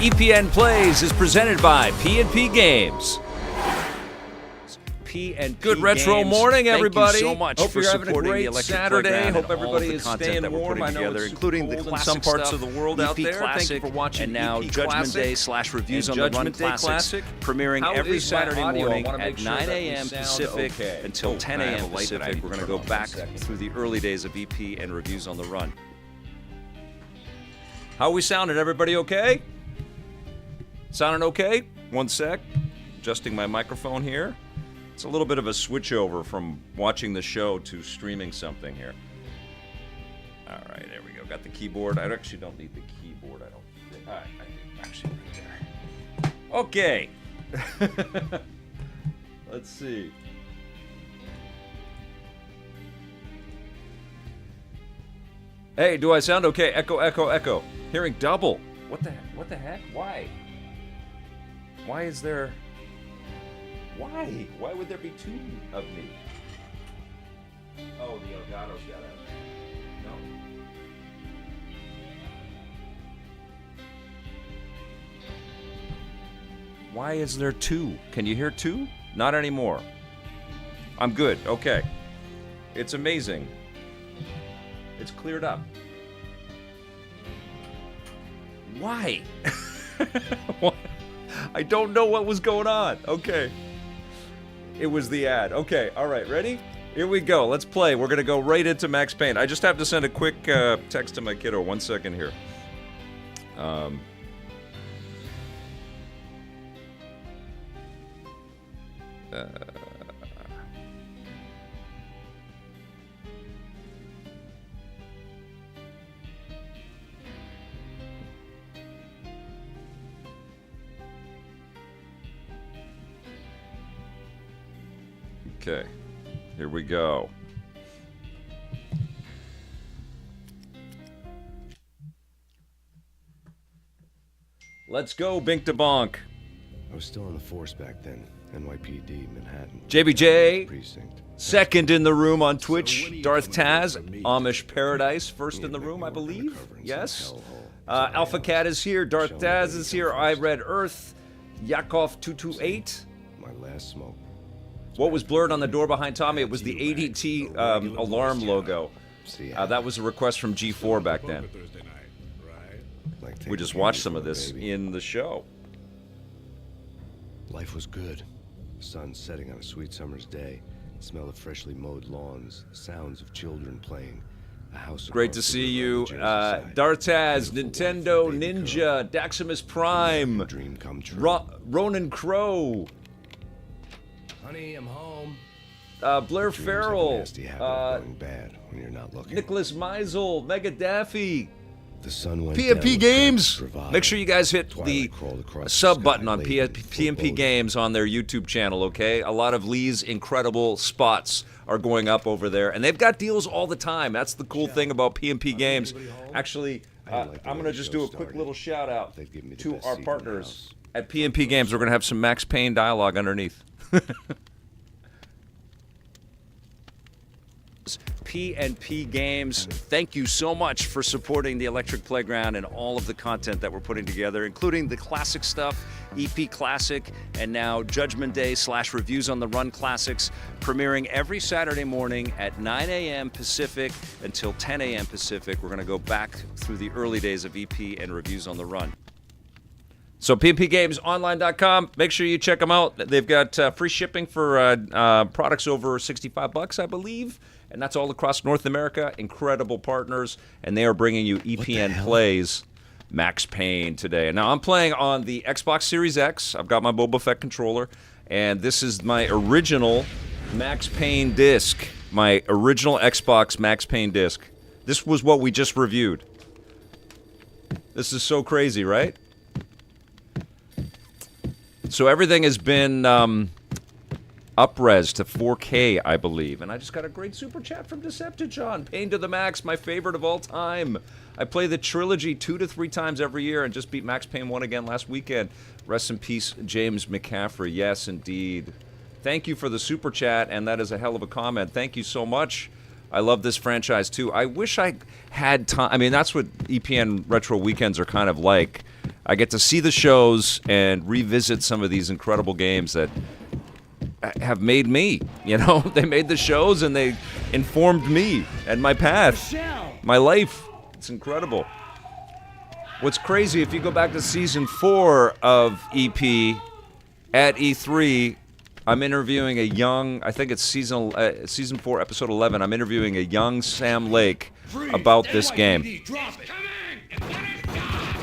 EPN Plays is presented by P&P Games. P&P Good retro Games. morning, everybody. Thank you so much Hope for you're having a supporting great the Electric Saturday. Playground Hope and all everybody of the is content staying that we're warm. putting I know together, it's including the cold in classic some parts stuff, of the world out EP there. Classic, Thank you for watching and now EP Judgment Classic Day / reviews and on the Run Judgment Day Classics, Classic. premiering How every is my Saturday audio? I morning wanna make at sure 9 that we a.m. sound Pacific okay. until 10 I have a.m. a light that I Pacific. need We're to going to turn go on. back One second. through the early days of EP and reviews on the Run. How are we sounding? Everybody okay? Sounding okay? One sec. Adjusting my microphone here. It's a little bit of a switchover from watching the show to streaming something here. All right, there we go. Got the keyboard. I actually don't need the keyboard. I don't think. All right, I do. Actually, right there. Okay. Let's see. Hey, do I sound okay? Echo, echo, echo. Hearing double. What the heck? What the heck? Why? Why is there... Why? Why would there be two of me? Oh, the Elgato's got out. No. Why is there two? Can you hear two? Not anymore. I'm good. Okay. It's amazing. It's cleared up. Why? I don't know what was going on. Okay. It was the ad. Okay, all right, ready? Here we go. Let's play. We're going to go right into Max Payne. I just have to send a quick text to my kiddo. 1 second here. Okay, here we go. Let's go, Bink to Bonk. I was still on the force back then. NYPD, Manhattan. JBJ, Precinct. second in the room on Twitch. Darth Taz, Amish Paradise, first in the room, I believe. Yes. Alpha Cat is here. Darth Taz is here. I Read Earth. Yakov 228. My last smoke. What was blurred on the door behind Tommy? It was the ADT alarm logo. That was a request from G4 back then. We just watched some of this in the show. Life was good. The sun setting on a sweet summer's day. The smell of freshly mowed lawns. Sounds of children playing. A house. Great to see you. Dartaz, Nintendo, Ninja, Daximus Prime, Dream come true. Ronan Crow, Honey, I'm home. Blair Dreams have a Farrell, nasty habit of going bad when you're not looking. Nicholas Meisel, Mega Daffy, The sun went P&P down Games. with bravado. Make sure you guys hit the Twilight crawled across the sub sky button on late in P&P foreboding. Games on their YouTube channel, okay? A lot of Lee's incredible spots are going up over there, and they've got deals all the time. That's the cool thing about P&P Games. Actually, I'm going to just do a quick little shout out They've given me the to best our seat in the partners house. at P&P Games. We're going to have some Max Payne dialogue underneath. P&P Games, thank you so much for supporting the Electric Playground and all of the content that we're putting together, including the classic stuff, EP Classic, and now Judgment Day / reviews on the Run Classics, premiering every Saturday morning at 9 a.m. Pacific until 10 a.m. Pacific. We're going to go back through the early days of EP and reviews on the Run. So pmpgamesonline.com, make sure you check them out. They've got free shipping for products over $65, I believe. And that's all across North America. Incredible partners. And they are bringing you EPN Plays Max Payne today. Now, I'm playing on the Xbox Series X. I've got my Boba Fett controller. And this is my original Max Payne disc. My original Xbox Max Payne disc. This was what we just reviewed. This is so crazy, right? So everything has been up-res to 4K, I believe. And I just got a great super chat from Decepticon. Payne to the Max, my favorite of all time. I play the trilogy 2 to 3 times every year and just beat Max Payne 1 again last weekend. Rest in peace, James McCaffrey. Yes, indeed. Thank you for the super chat, and that is a hell of a comment. Thank you so much. I love this franchise, too. I wish I had time. I mean, that's what EPN Retro Weekends are kind of like. I get to see the shows and revisit some of these incredible games that have made me. You know, they made the shows and they informed me and my path, my life. It's incredible. What's crazy, if you go back to season 4 of EP at E3, I'm interviewing a young, I think it's season 4, episode 11, I'm interviewing a young Sam Lake about this game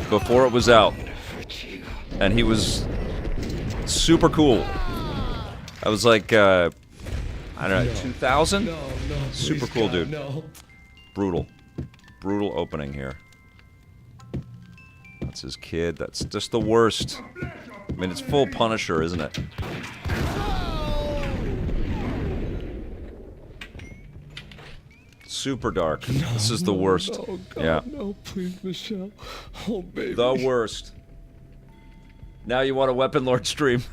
before it was out. And he was super cool. I was like, I don't know, 2000? Super cool, dude. Brutal. Brutal opening here. That's his kid. That's just the worst. I mean, it's full Punisher, isn't it? Super dark. This is the worst. No, God, yeah. No, please, Michelle. Oh, baby. The worst. Now you want a Weapon Lord stream.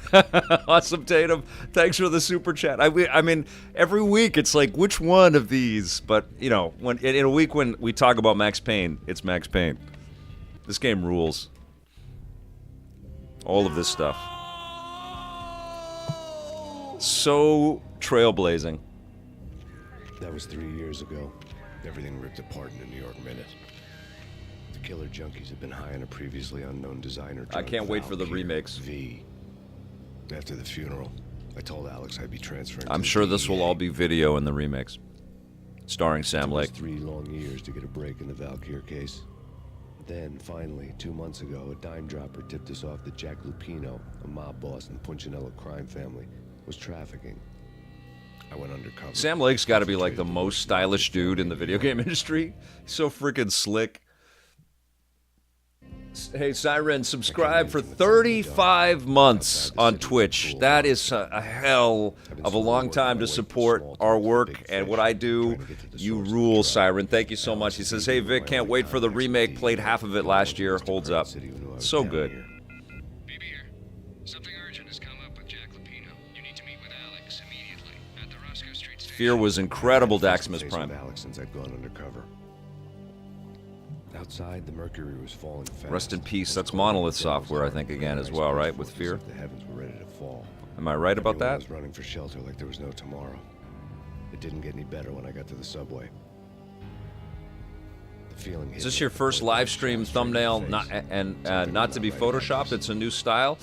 Awesome, Tatum. Thanks for the super chat. I mean, every week it's like, which one of these? But, you know, when in a week when we talk about Max Payne, it's Max Payne. This game rules. All of this stuff. So trailblazing. That was 3 years ago. Everything ripped apart in the New York Minute. The killer junkies had been high on a previously unknown designer. I can't wait for the remakes. V. After the funeral, I told Alex I'd be transferring. I'm sure this will all be video in the remakes. Starring Sam Lake. 3 long years to get a break in the Valkyr case. Then, finally, 2 months ago, a dime dropper tipped us off that Jack Lupino, a mob boss in the Punchinello crime family, was trafficking. I went undercover. Sam Lake's got to be like the most stylish dude in the video game industry. He's so freaking slick. Hey, Siren, subscribe for 35 months on Twitch. That is a hell of a long time to support our work and what I do. You rule, Siren. Thank you so much. He says, hey, Vic, can't wait for the remake. Played half of it last year. Holds up. So good. BB here. Something urgent has come up with Jack Lupino. You need to meet with Alex immediately at the Roscoe Street station. Fear was incredible, Daximus Prime. Alex since I'd gone undercover. Outside, the mercury was falling fast. Rest in peace. That's Monolith Software, I think, again, as well, right? With Fear. The heavens were ready to fall. Am I right about Everyone that? was running for shelter like there was no tomorrow. It didn't get any better when I got to the subway. The feeling. Is this your first live stream thumbnail? Not not to be photoshopped. It's a new style.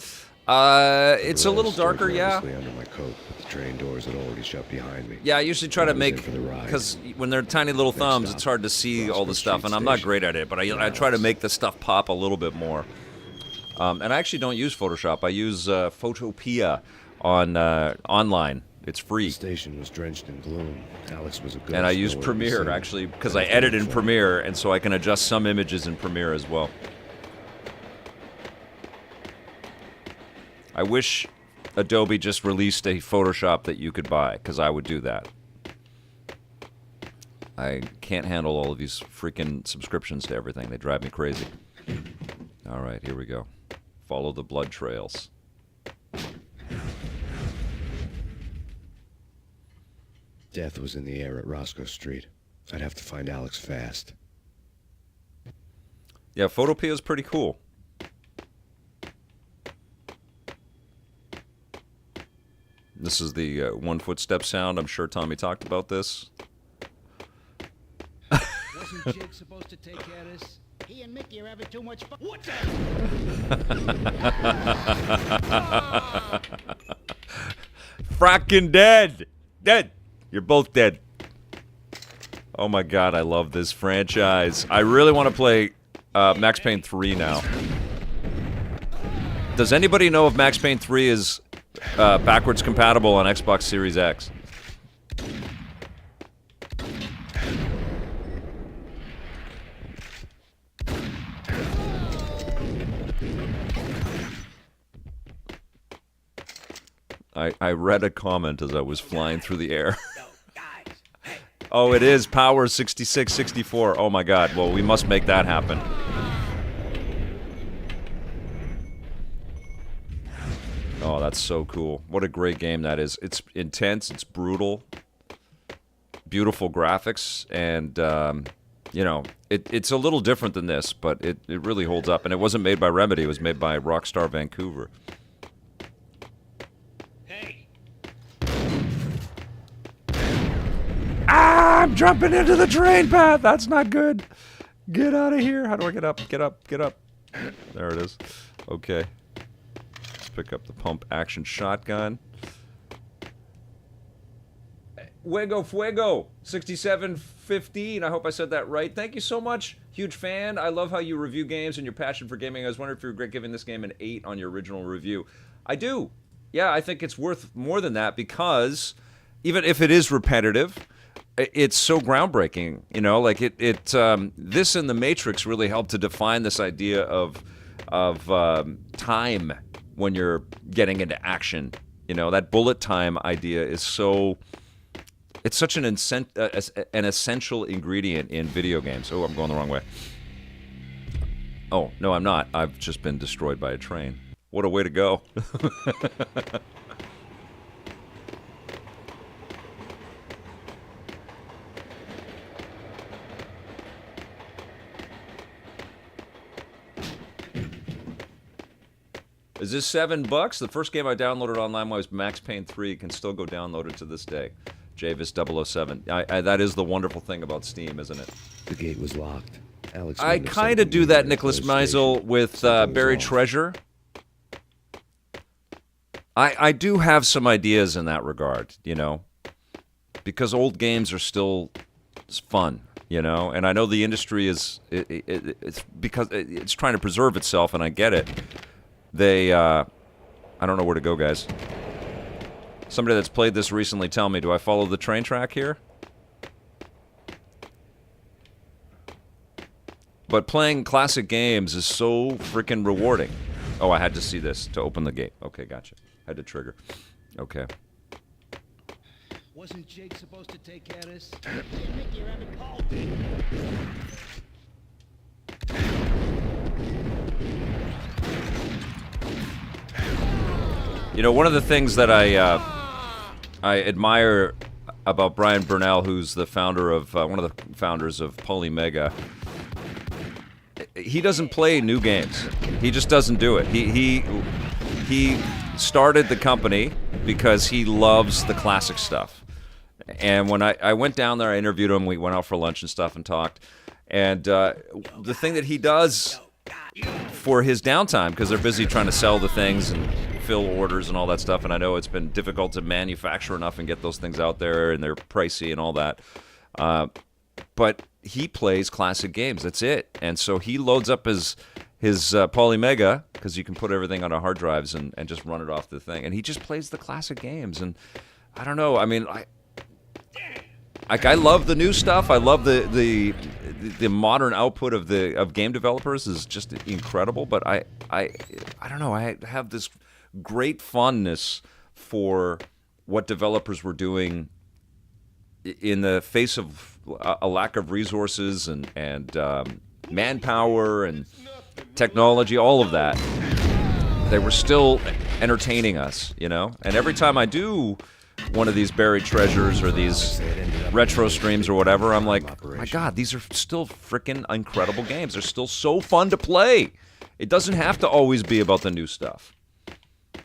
It's a little darker, yeah. Under my coat, but the train doors had already shut behind me. Yeah, I usually try to I was in make, for the ride. because when they're tiny little thumbs, it's hard to see all the stuff, and I'm not great at it, but I try to make the stuff pop a little bit more. And I actually don't use Photoshop. I use Photopea on online. It's free. The station was drenched in gloom. Alex was a ghost. And I use nowhere to be Premiere, seen. actually, because I edit in Premiere, and so I can adjust some images in Premiere as well. I wish Adobe just released a Photoshop that you could buy, because I would do that. I can't handle all of these freaking subscriptions to everything. They drive me crazy. All right, here we go. Follow the blood trails. Death was in the air at Roscoe Street. I'd have to find Alex fast. Yeah, Photopea is pretty cool. This is the one footstep sound. I'm sure Tommy talked about this. Wasn't Jake supposed to take care of this? He and Mickey are having too much fun. What the? Fracking dead. Dead. You're both dead. Oh my god, I love this franchise. I really want to play Max Payne 3 now. Does anybody know if Max Payne 3 is backwards compatible on Xbox Series X? I read a comment as I was flying through the air. Oh, it is Power 6664. Oh my god. Well, we must make that happen. Oh, that's so cool. What a great game that is. It's intense, it's brutal. Beautiful graphics, and you know, it's a little different than this, but it really holds up. And it wasn't made by Remedy. It was made by Rockstar Vancouver. Hey, Ah, I'm jumping into the train path. That's not good. Get out of here. How do I get up? Get up. Get up. There it is. Okay. Let's pick up the pump action shotgun. Fuego 6715. I hope I said that right. Thank you so much. Huge fan. I love how you review games and your passion for gaming. I was wondering if you regret giving this game an 8 on your original review. I do. Yeah, I think it's worth more than that because even if it is repetitive, it's so groundbreaking. You know, like this and The Matrix really helped to define this idea of time when you're getting into action. You know, that bullet time idea is so... It's such an essential ingredient in video games. Oh, I'm going the wrong way. Oh, no, I'm not. I've just been destroyed by a train. What a way to go. Is this $7? The first game I downloaded online was Max Payne 3. It can still go downloaded to this day. Javis007. That is the wonderful thing about Steam, isn't it? The gate was locked. Alex I kind of do that, Nicholas Meisel, with Buried Treasure. I do have some ideas in that regard, you know, because old games are still fun, you know, and I know the industry is it's because it's trying to preserve itself, and I get it. I don't know where to go, guys. Somebody that's played this recently, tell me, do I follow the train track here? But playing classic games is so freaking rewarding. Oh, I had to see this to open the gate. Okay, gotcha. Had to trigger. Okay. Wasn't Jake supposed to take care of this? Hey, Mickey, you're having called. You know, one of the things that I admire about Brian Burnell, who's the founder of one of the founders of Polymega, he doesn't play new games. He just doesn't do it. He started the company because he loves the classic stuff. And when I went down there, I interviewed him. We went out for lunch and stuff and talked. And the thing that he does for his downtime, because they're busy trying to sell the things and fill orders and all that stuff, and I know it's been difficult to manufacture enough and get those things out there, and they're pricey and all that. But he plays classic games. That's it. And so he loads up his Polymega, because you can put everything on hard drives and just run it off the thing. And he just plays the classic games. And I don't know. I mean, I love the new stuff. I love the modern output of game developers is just incredible. But I don't know. I have this great fondness for what developers were doing in the face of a lack of resources and manpower and technology, all of that. They were still entertaining us, you know? And every time I do one of these buried treasures or these retro streams or whatever, I'm like, my God, these are still freaking incredible games. They're still so fun to play. It doesn't have to always be about the new stuff.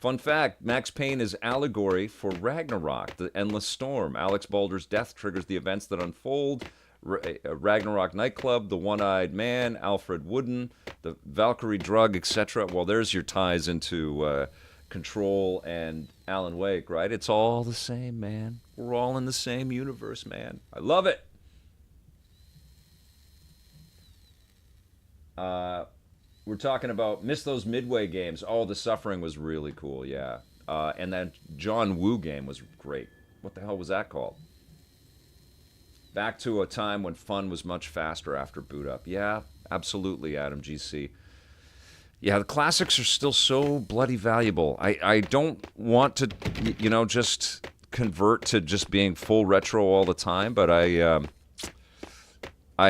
Fun fact, Max Payne is allegory for Ragnarok, the endless storm. Alex Balder's death triggers the events that unfold. Ragnarok nightclub, the one-eyed man, Alfred Wooden, the Valkyrie drug, etc. Well, there's your ties into Control and Alan Wake, right? It's all the same, man. We're all in the same universe, man. I love it. We're talking about miss those Midway games. Oh, The Suffering was really cool, yeah. And that John Woo game was great. What the hell was that called? Back to a time when fun was much faster after boot up. Yeah, absolutely, Adam GC. Yeah, the classics are still so bloody valuable. I don't want to, you know, just convert to just being full retro all the time, but I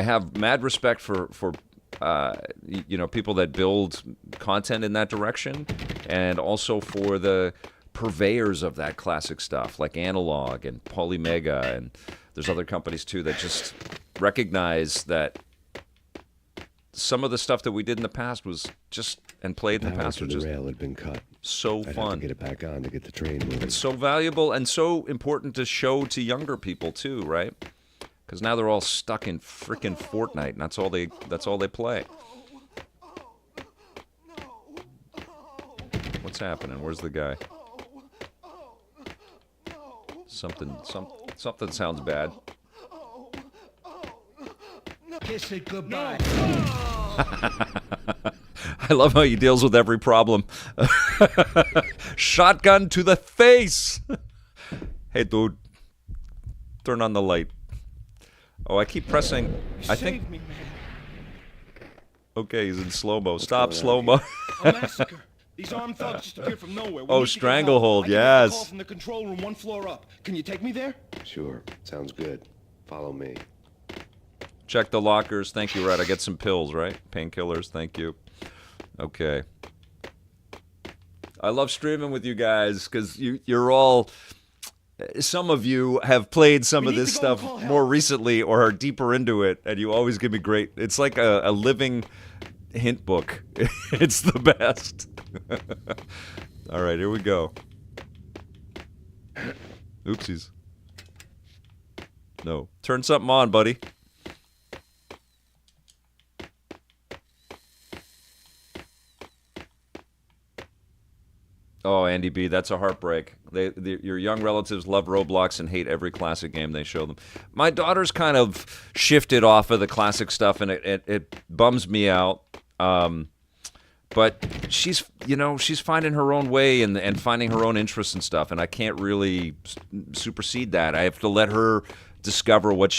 have mad respect for you know, people that build content in that direction, and also for the purveyors of that classic stuff, like Analog and Polymega, and there's other companies too that just recognize that some of the stuff that we did in the past was just, and played in the Power past to was the just rail had been cut. so I'd have fun. to get it back on to get the train moving. It's so valuable and so important to show to younger people too, right? Because now they're all stuck in freaking Fortnite, and that's all they play. What's happening? Where's the guy? Something sounds bad. Kiss it goodbye. I love how he deals with every problem. Shotgun to the face. Hey, dude, turn on the light. Oh, I keep pressing. I think. Me, man. Okay, he's in slow-mo. Stop slow-mo. A massacre. These armed thugs just appeared from nowhere. We Oh, need to get stranglehold, help. I can get the yes. call from the control room 1 floor up. Can you take me there? Sure, sounds good. Follow me. Check the lockers. Thank you, Red. I get some pills, right? Painkillers. Thank you. Okay. I love streaming with you guys because you're all. Some of you have played some of this stuff more recently or are deeper into it, and you always give me great. It's like a living hint book. It's the best. All right, here we go. Oopsies. No. Turn something on, buddy. Oh, Andy B, that's a heartbreak. Your young relatives love Roblox and hate every classic game they show them. My daughter's kind of shifted off of the classic stuff, and it bums me out. But she's finding her own way and finding her own interests and stuff, and I can't really supersede that. I have to let her discover what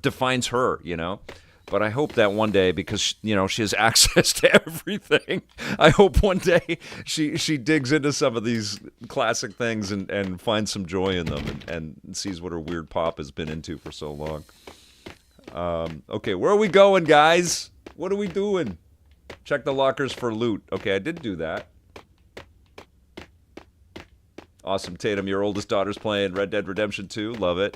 defines her, you know. But I hope that one day, because she has access to everything, I hope one day she digs into some of these classic things and finds some joy in them and sees what her weird pop has been into for so long. Okay, where are we going, guys? What are we doing? Check the lockers for loot. Okay, I did do that. Awesome, Tatum. Your oldest daughter's playing Red Dead Redemption 2. Love it.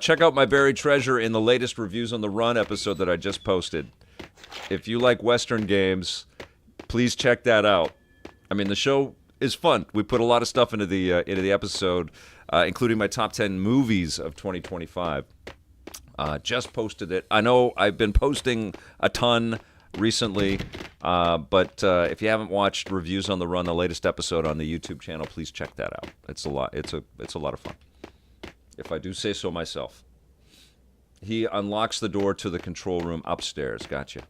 Check out my buried treasure in the latest Reviews on the Run episode that I just posted. If you like Western games, please check that out. I mean, the show is fun. We put a lot of stuff into the episode, including my top 10 movies of 2025. Just posted it. I know I've been posting a ton recently, but if you haven't watched Reviews on the Run, the latest episode on the YouTube channel, please check that out. It's a lot. It's a lot of fun, if I do say so myself. He unlocks the door to the control room upstairs. Gotcha.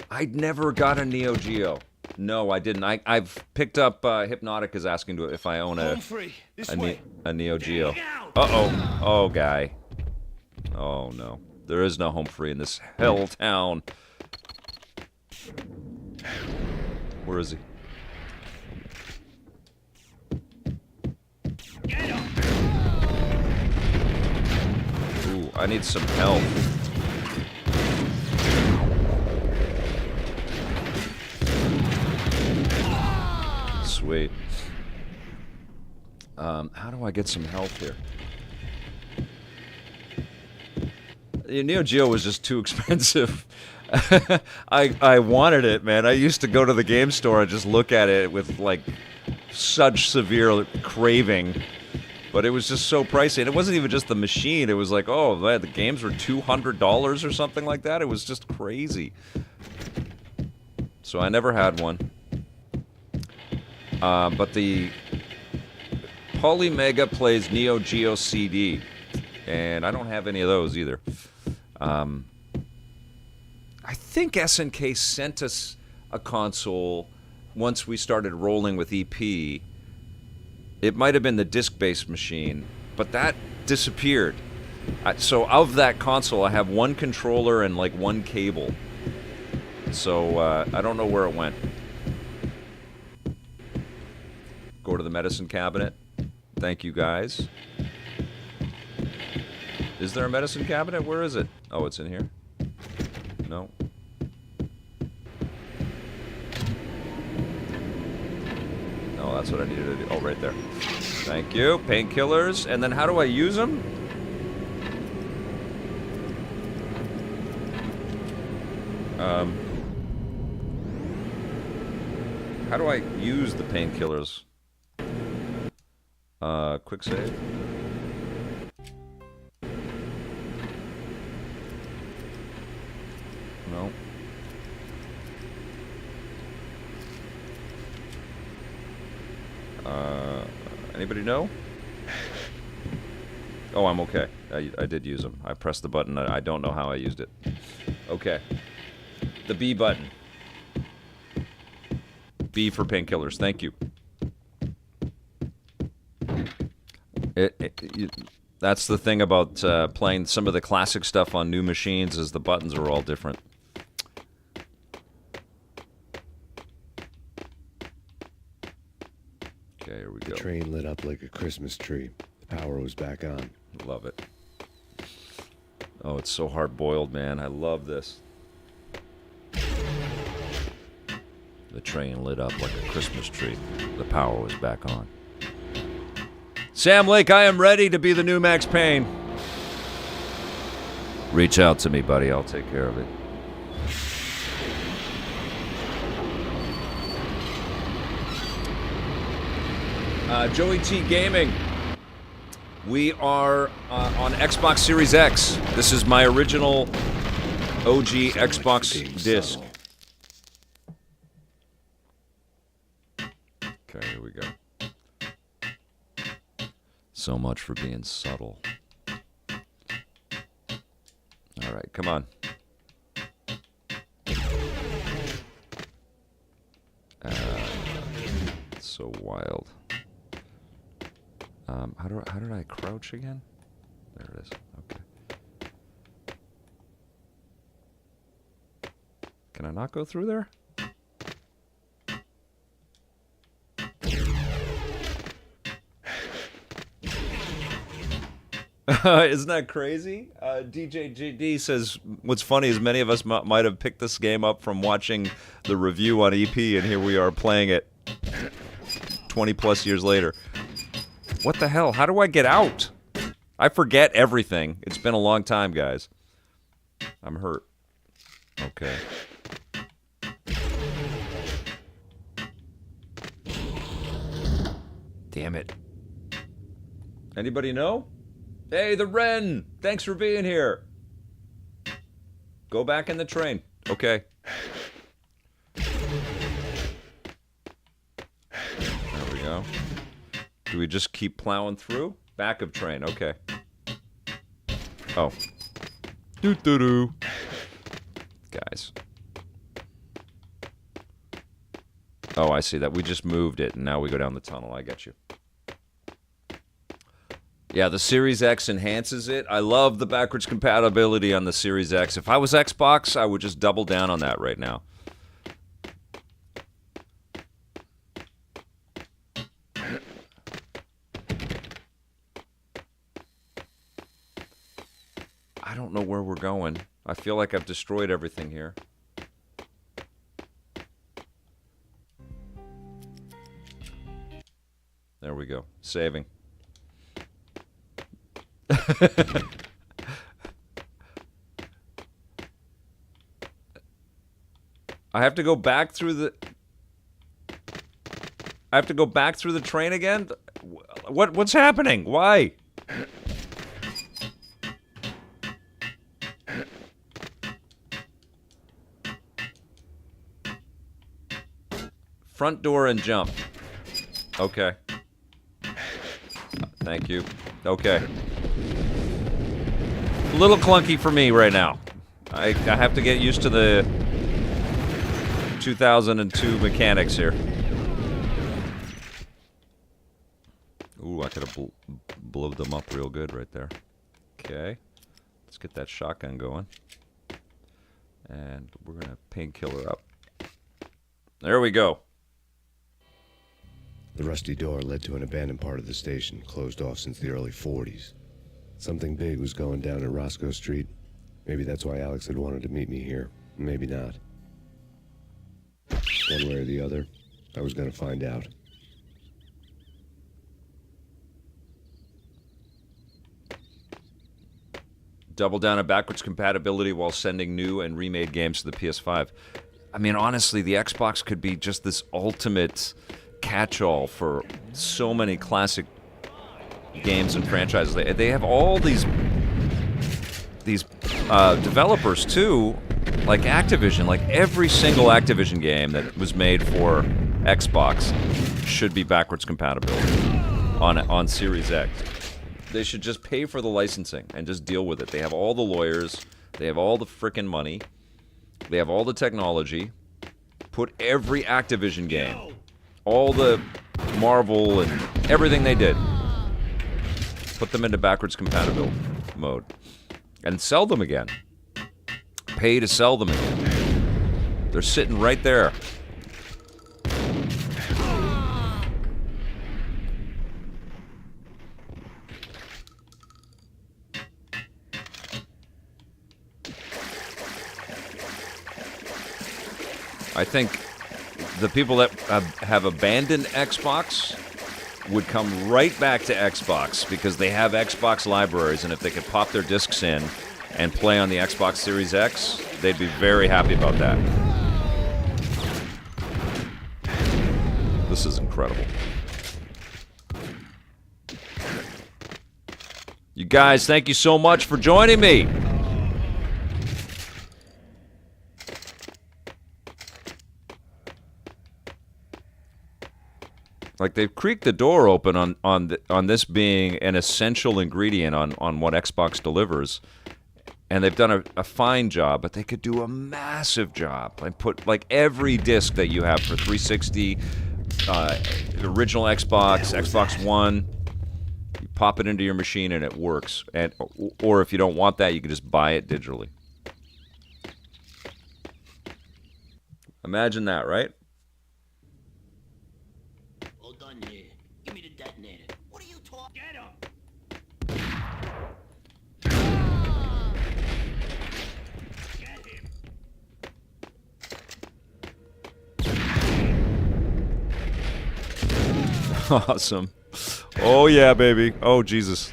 I'd never got a Neo Geo. No, I didn't. I've picked up Hypnotic is asking if I own Home free. This way. a Neo Geo. Uh-oh. Oh, guy. Oh, no. There is no home free in this hell town. Where is he? Ooh, I need some help. Sweet. How do I get some help here? The Neo Geo was just too expensive. I wanted it, man. I used to go to the game store and just look at it with like such severe craving, but it was just so pricey. And it wasn't even just the machine. It was like, oh, man, the games were $200 or something like that. It was just crazy. So I never had one. But the Polymega Plays Neo Geo CD, and I don't have any of those either. I think SNK sent us a console once we started rolling with EP. It might have been the disc-based machine, but that disappeared. So of that console, I have one controller and like one cable. So I don't know where it went. Go to the medicine cabinet. Thank you, guys. Is there a medicine cabinet? Where is it? Oh, it's in here. No. No, That's what I needed to do. Oh, right there. Thank you. Painkillers. And then how do I use them? How do I use the painkillers? Quick save. No. Anybody know? Oh, I'm okay. I did use them. I pressed the button. I don't know how I used it. Okay. The B button. B for painkillers. Thank you. That's the thing about playing some of the classic stuff on new machines is the buttons are all different. Okay, here we go. The train lit up like a Christmas tree. The power was back on. Love it. Oh, it's so hard-boiled, man. I love this. The train lit up like a Christmas tree. The power was back on. Sam Lake, I am ready to be the new Max Payne. Reach out to me, buddy. I'll take care of it. Joey T Gaming. We are on Xbox Series X. This is my original OG Xbox disc. Okay, here we go. So much for being subtle. All right, come on. It's so wild. How did I crouch again? There it is. Okay. Can I not go through there? Isn't that crazy? DJ JD says, what's funny is many of us might have picked this game up from watching the review on EP, and here we are playing it 20 plus years later. What the hell? How do I get out? I forget everything. It's been a long time, guys. I'm hurt. Okay. Damn it. Anybody know? Hey, the Wren! Thanks for being here. Go back in the train. Okay. There we go. Do we just keep plowing through? Back of train. Okay. Oh. Doo-doo-doo. Guys. Oh, I see that. We just moved it, and now we go down the tunnel. I get you. Yeah, the Series X enhances it. I love the backwards compatibility on the Series X. If I was Xbox, I would just double down on that right now. I don't know where we're going. I feel like I've destroyed everything here. There we go. Saving. I have to go back through the... I have to go back through the train again? What's happening? Why? Front door and jump. Okay. Thank you. Okay. A little clunky for me right now. I have to get used to the 2002 mechanics here. Ooh, I could have blowed them up real good right there. Okay. Let's get that shotgun going. And we're going to painkiller up. There we go. The rusty door led to an abandoned part of the station, closed off since the early 40s. Something big was going down at Roscoe Street. Maybe that's why Alex had wanted to meet me here. Maybe not. One way or the other, I was going to find out. Double down on backwards compatibility while sending new and remade games to the PS5. I mean, honestly, the Xbox could be just this ultimate catch-all for so many classic games and franchises. They have all these developers too, like Activision. Like every single Activision game that was made for Xbox should be backwards compatible on Series X. They should just pay for the licensing and just deal with it. They have all the lawyers. They have all the frickin' money. They have all the technology. Put every Activision game, all the Marvel and everything they did, put them into backwards compatible mode and sell them again. Pay to sell them again. They're sitting right there. I think the people that have abandoned Xbox would come right back to Xbox because they have Xbox libraries, and if they could pop their discs in and play on the Xbox Series X, they'd be very happy about that. This is incredible. You guys, thank you so much for joining me. Like, they've creaked the door open on this being an essential ingredient on what Xbox delivers, and they've done a fine job, but they could do a massive job. Like, put like every disc that you have for 360, original Xbox, Xbox One, you pop it into your machine and it works. And or if you don't want that, you can just buy it digitally. Imagine that, right? Awesome. Oh, yeah, baby. Oh, Jesus.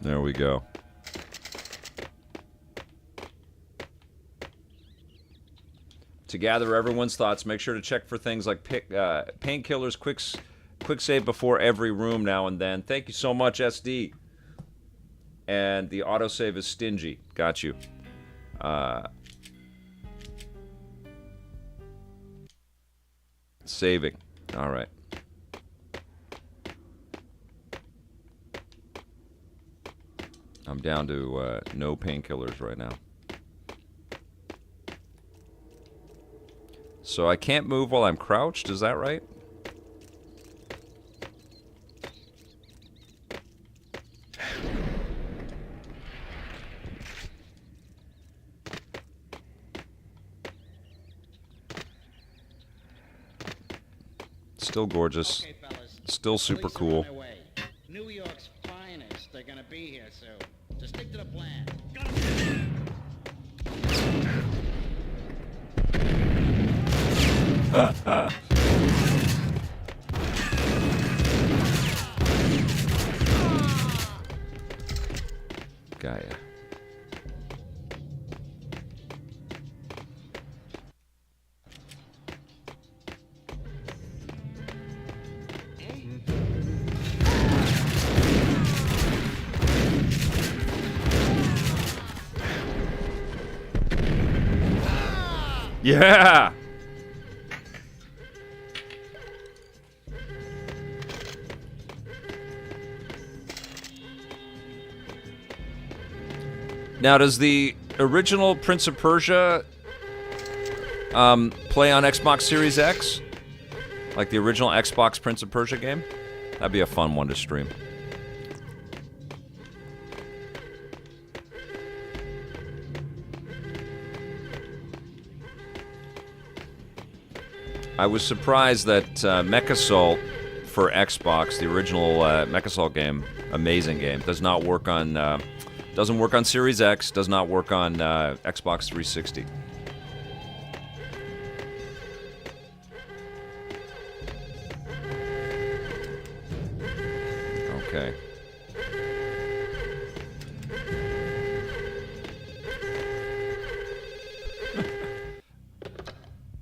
There we go. To gather everyone's thoughts, make sure to check for things like painkillers, quick save before every room now and then. Thank you so much, SD. And the autosave is stingy. Got you. Saving. All right. I'm down to no painkillers right now. So I can't move while I'm crouched, is that right? Still gorgeous. Okay, fellas. Still super Police are on cool. their way. New York's finest. They're gonna be here soon. Just stick to the plan. Gaia. Yeah! Now, does the original Prince of Persia play on Xbox Series X? Like the original Xbox Prince of Persia game? That'd be a fun one to stream. I was surprised that MechAssault for Xbox, the original MechAssault game, amazing game, does not work on doesn't work on Series X, does not work on Xbox 360. Okay.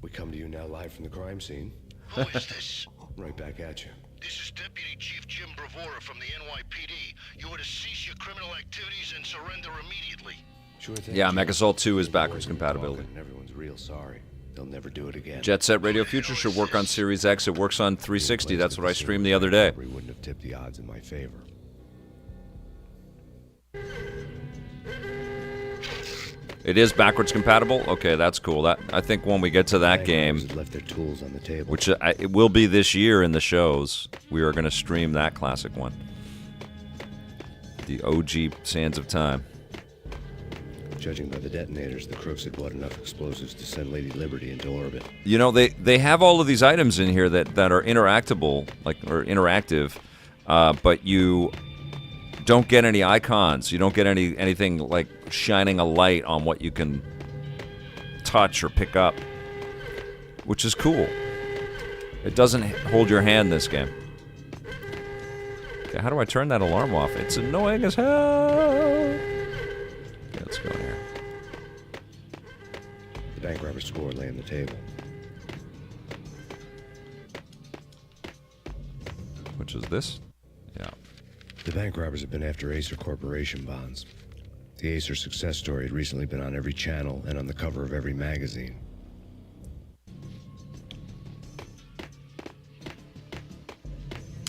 We come to you now live from the crime scene. Who is this? Right back at you. This is Deputy Chief Jim Bravura from the NYPD. You are to cease your criminal activities and surrender immediately. Sure thing. Yeah, Jim. Mech Assault 2 is The backwards boys have been compatibility. talking, and everyone's real sorry. They'll never do it again. Jet Set Radio Future should work on Series X. It works on 360. That's what I streamed the other day. We wouldn't have tipped the odds in my favor. It is backwards compatible? Okay, that's cool. That I think when we get to that Bank game, robbers had left their tools on the table. which it will be this year in the shows, we are going to stream that classic one. The OG Sands of Time. Judging by the detonators, the crooks had bought enough explosives to send Lady Liberty into orbit. You know, they have all of these items in here that are interactable, or interactive, but you don't get any icons. You don't get anything like shining a light on what you can touch or pick up, which is cool. It doesn't hold your hand, this game. Okay, how do I turn that alarm off? It's annoying as hell. Okay, let's go in here. The bank robber score lay on the table. Which is this? Yeah. The bank robbers have been after Acer Corporation bonds. The Acer success story had recently been on every channel and on the cover of every magazine.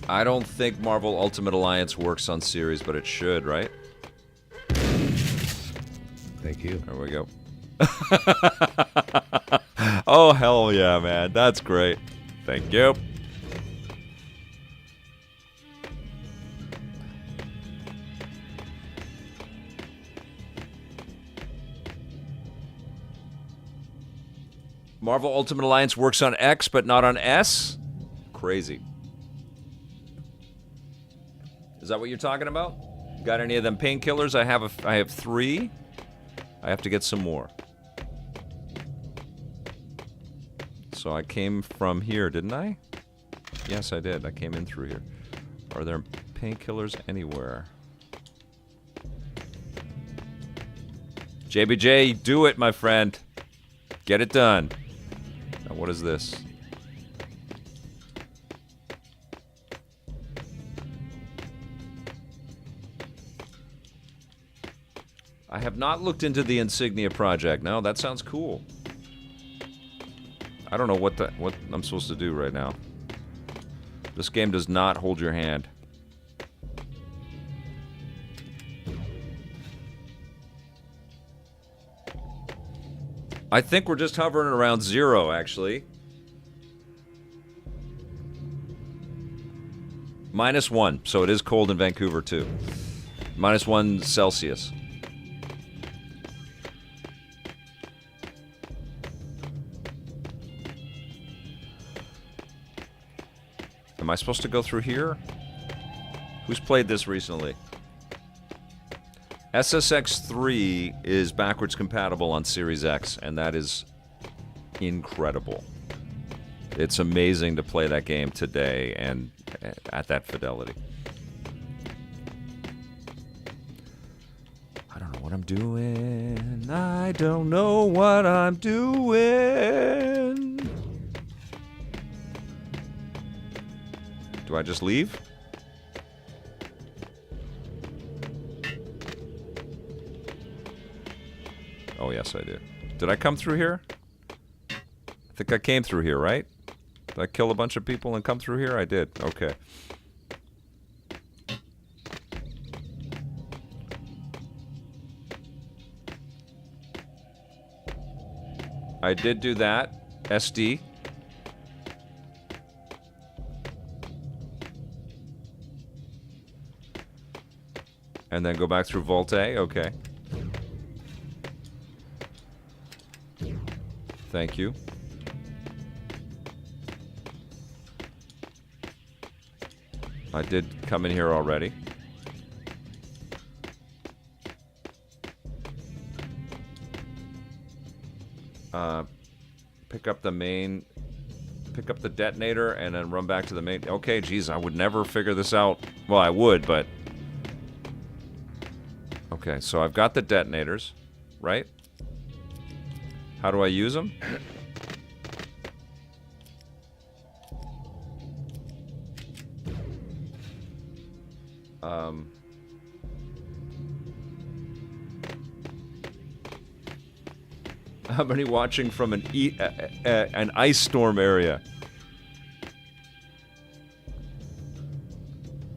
I don't think Marvel Ultimate Alliance works on series, but it should, right? Thank you. There we go. Oh, hell yeah, man. That's great. Thank you. Marvel Ultimate Alliance works on X, but not on S? Crazy. Is that what you're talking about? Got any of them painkillers? I have 3. I have to get some more. So I came from here, didn't I? Yes, I did. I came in through here. Are there painkillers anywhere? JBJ, do it, my friend. Get it done. Now, what is this? I have not looked into the Insignia project. No, that sounds cool. I don't know what I'm supposed to do right now. This game does not hold your hand. I think we're just hovering around 0, actually. -1, so it is cold in Vancouver, too. -1 Celsius. Am I supposed to go through here? Who's played this recently? SSX3 is backwards compatible on Series X, and that is incredible. It's amazing to play that game today and at that fidelity. I don't know what I'm doing. I don't know what I'm doing. Do I just leave? Oh, yes, I do. Did I come through here? I think I came through here, right? Did I kill a bunch of people and come through here? I did. Okay. I did do that. SD. And then go back through Vault A? Okay. Thank you. I did come in here already. Pick up the main Pick up the detonator and then run back to the main... Okay, geez, I would never figure this out. Well, I would, but... Okay, so I've got the detonators, right? How do I use them? How many watching from an ice storm area?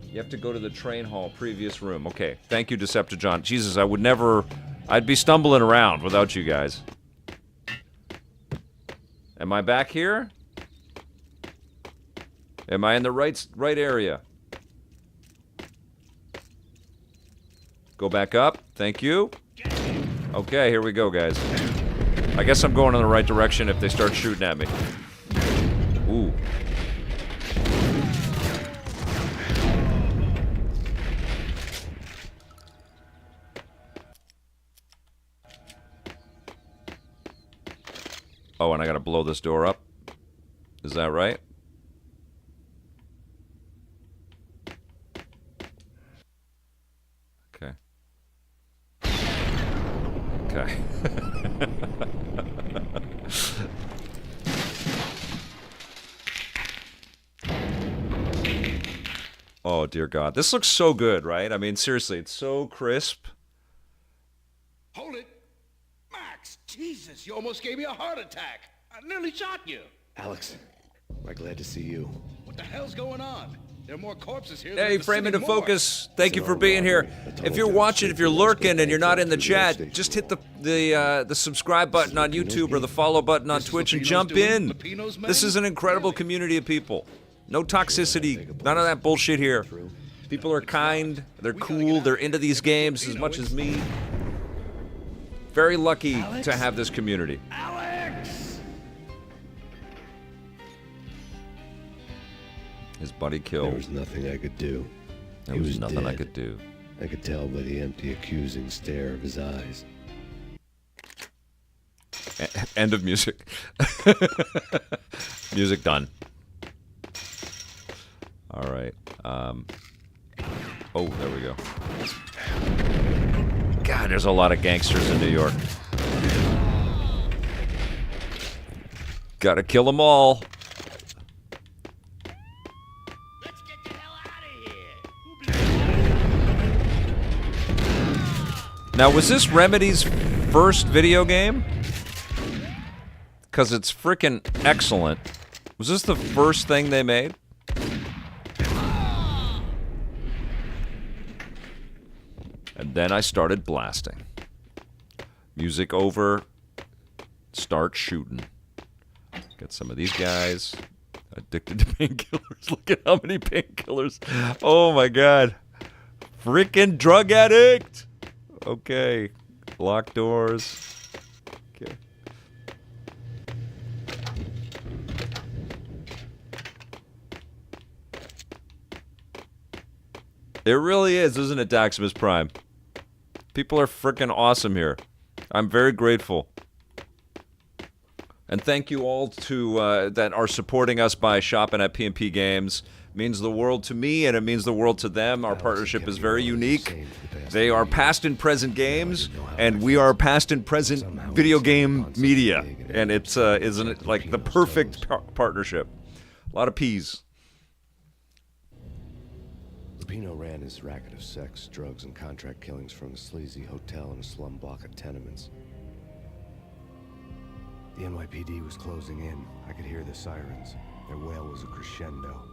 You have to go to the train hall, previous room. Okay, thank you, Decepticon. Jesus, I would never... I'd be stumbling around without you guys. Am I back here? Am I in the right area? Go back up. Thank you. Okay, here we go, guys. I guess I'm going in the right direction if they start shooting at me. Ooh. Oh, and I gotta blow this door up. Is that right? Okay. Okay. Oh, dear God. This looks so good, right? I mean, seriously, it's so crisp. Hold it. Max, Jesus, you almost gave me a heart attack. I nearly shot you. Alex, I'm glad to see you. What the hell's going on? There are more corpses here. Hey, frame into focus. Thank you for being here. If you're watching, if you're lurking and you're not in the chat, just hit the subscribe button on YouTube or the follow button on Twitch and jump in. This is an incredible community of people. No toxicity, none of that bullshit here. People are kind, they're cool, they're into these games as much as me. Very lucky to have this community. Alex! His buddy There killed. was nothing I could do. There He was nothing I dead. could do. I could tell by the empty, accusing stare of his eyes. End of music. Music done. All right. Oh, there we go. God, there's a lot of gangsters in New York. Gotta kill them all. Let's get the hell out of here. Now, was this Remedy's first video game? Because it's freaking excellent. Was this the first thing they made? And then I started blasting. Music over. Start shooting. Get some of these guys. Addicted to painkillers. Look at how many painkillers. Oh my God. Freaking drug addict. Okay. Lock doors. Okay. It really is, isn't it, Daximus Prime? People are freaking awesome here. I'm very grateful. And thank you all to that are supporting us by shopping at P&P Games. It means the world to me, and it means the world to them. Our partnership is very unique. They are past and present games, and we are past and present video game media. And it's isn't it like the perfect partnership? A lot of P's. Lupino ran his racket of sex, drugs, and contract killings from a sleazy hotel in a slum block of tenements. The NYPD was closing in. I could hear the sirens. Their wail was a crescendo.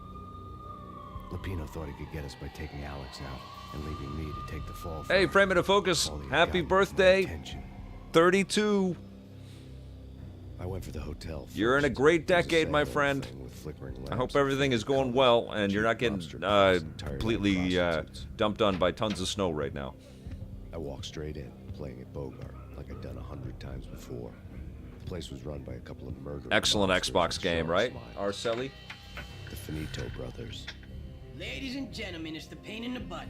Lupino thought he could get us by taking Alex out and leaving me to take the fall for Hey, it. frame it to focus. All he had Happy gotten was my birthday, attention. 32. I went for the hotel. You're in a first. great It was a decade, sad my old friend. thing with flickering I hope lamps, everything is going well and you're not getting lobster pots, and tired completely prostitutes. dumped on by tons of snow right now. I walked straight in, playing at Bogart, like I'd done 100 times before. The place was run by a couple of murderers. Excellent Xbox game, right? Arceli? The Finito brothers. Ladies and gentlemen, it's the pain in the butt.